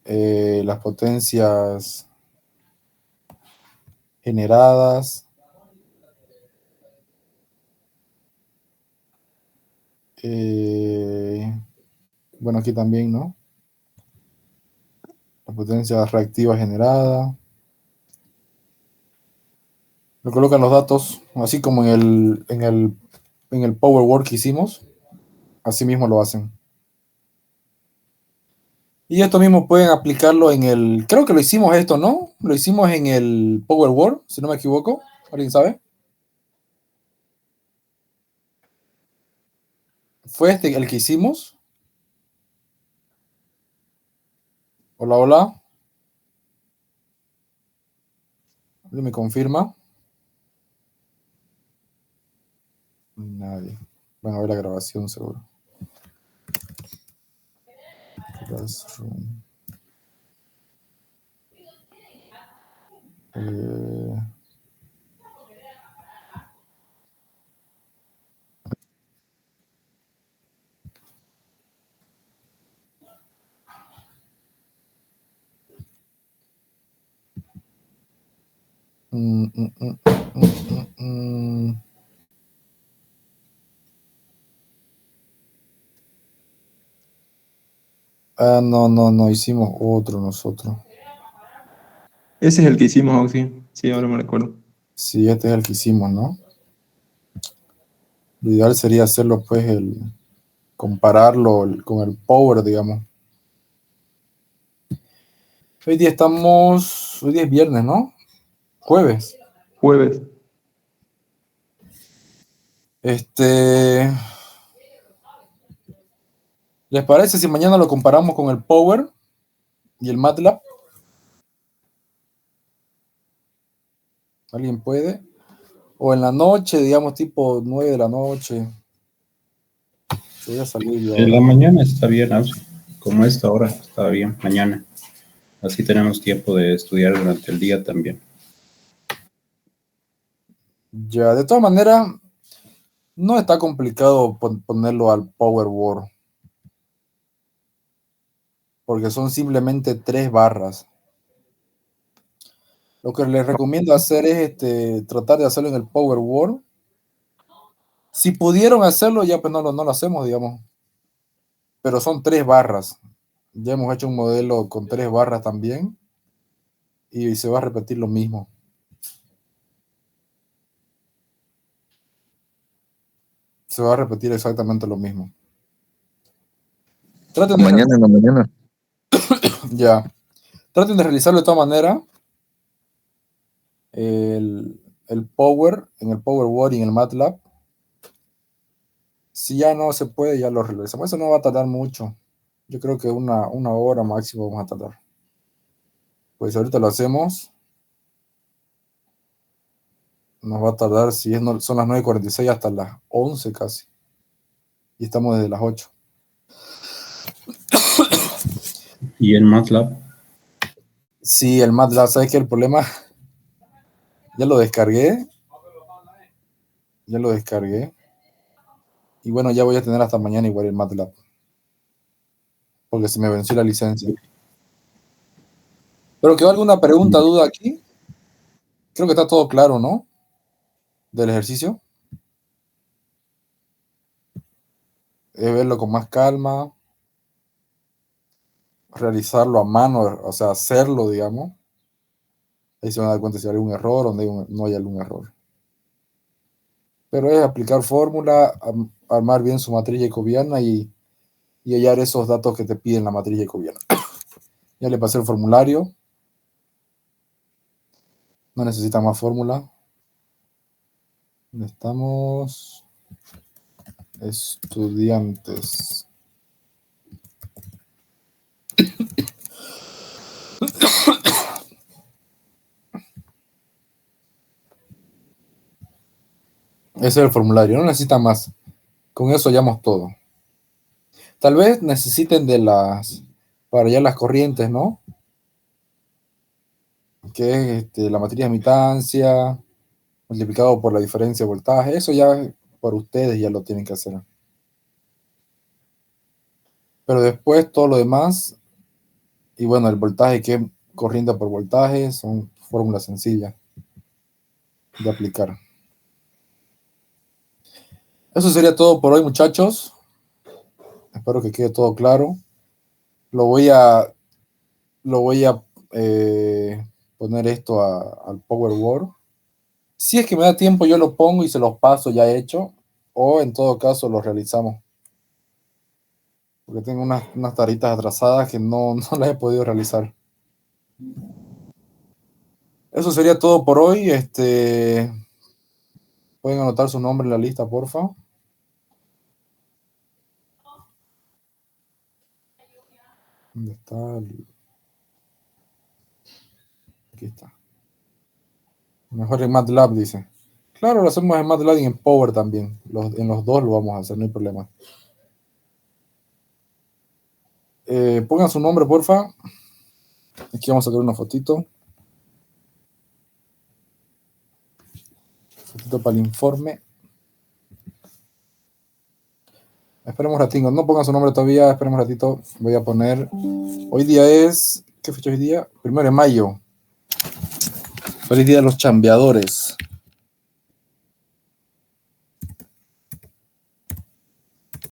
Las potencias generadas. Bueno, aquí también, ¿no? La potencia reactiva generada. Le colocan los datos, así como en el Power Word que hicimos. Así mismo lo hacen. Y esto mismo pueden aplicarlo creo que lo hicimos esto, ¿no? Lo hicimos en el Power Word, si no me equivoco. ¿Alguien sabe? ¿Fue este el que hicimos? Hola, hola. ¿Me confirma? Nadie. Van a ver la grabación seguro. Classroom. Eh, mm, mm, mm, mm, mm, mm. Ah, no, hicimos otro nosotros. Ese es el que hicimos, Oxy. Sí, ahora me recuerdo. Sí, este es el que hicimos, ¿no? Lo ideal sería hacerlo, pues, compararlo con el Power, digamos. Hoy día es viernes, ¿no? Jueves. Jueves. ¿Les parece si mañana lo comparamos con el Power y el MATLAB? ¿Alguien puede? O en la noche, digamos, tipo 9 de la noche. Yo voy a salir yo En la ahora. mañana está bien, Ausi. Como a esta hora está bien, mañana. Así tenemos tiempo de estudiar durante el día también. Ya, de todas maneras, no está complicado ponerlo al Power Word, porque son simplemente 3 barras. Lo que les recomiendo hacer es tratar de hacerlo en el Power Word. Si pudieron hacerlo, ya pues no lo hacemos, digamos. Pero son 3 barras. Ya hemos hecho un modelo con 3 barras también. Y se va a repetir lo mismo. Se va a repetir exactamente lo mismo. Traten de Mañana en la mañana. ya. Traten de realizarlo de todas maneras. El Power, en el Power Word y en el MATLAB. Si ya no se puede, ya lo realizamos. Eso no va a tardar mucho. Yo creo que una hora máximo vamos a tardar. Pues ahorita lo hacemos. Nos va a tardar, si es, son las 9:46 hasta las 11 casi. Y estamos desde las 8. ¿Y en MATLAB? Sí, el MATLAB, ¿sabes qué? El problema, ya lo descargué. Ya lo descargué. Y bueno, ya voy a tener hasta mañana igual el MATLAB. Porque se me venció la licencia. Pero quedó alguna pregunta, duda aquí. Creo que está todo claro, ¿no? Del ejercicio. Es verlo con más calma. Realizarlo a mano, o sea, hacerlo, digamos. Ahí se van a dar cuenta si hay algún error o no hay algún error. Pero es aplicar fórmula, armar bien su matriz jacobiana y hallar esos datos que te piden la matriz jacobiana. Ya le pasé el formulario. No necesita más fórmula. ¿Dónde estamos? Estudiantes. Ese es el formulario. No necesita más. Con eso hallamos todo. Tal vez necesiten para hallar las corrientes, ¿no? Que es la matriz de admitancia multiplicado por la diferencia de voltaje. Eso ya por ustedes ya lo tienen que hacer. Pero después todo lo demás, y bueno, el voltaje que es corriente por voltaje, son fórmulas sencillas de aplicar. Eso sería todo por hoy, muchachos. Espero que quede todo claro. Lo voy a poner esto al Power Word. Si es que me da tiempo, yo lo pongo y se los paso ya hecho. O en todo caso lo realizamos. Porque tengo unas tareitas atrasadas que no las he podido realizar. Eso sería todo por hoy. Pueden anotar su nombre en la lista, porfa. ¿Dónde está? Aquí está. Mejor en MATLAB, dice. Claro, lo hacemos en MATLAB y en Power también. En los dos lo vamos a hacer, no hay problema. Pongan su nombre, porfa. Aquí vamos a sacar una fotito. Fotito para el informe. Esperemos un ratito. No pongan su nombre todavía. Esperemos un ratito. Voy a poner... Hoy día es... ¿Qué fecha es hoy día? 1 de mayo. Feliz día de los chambeadores.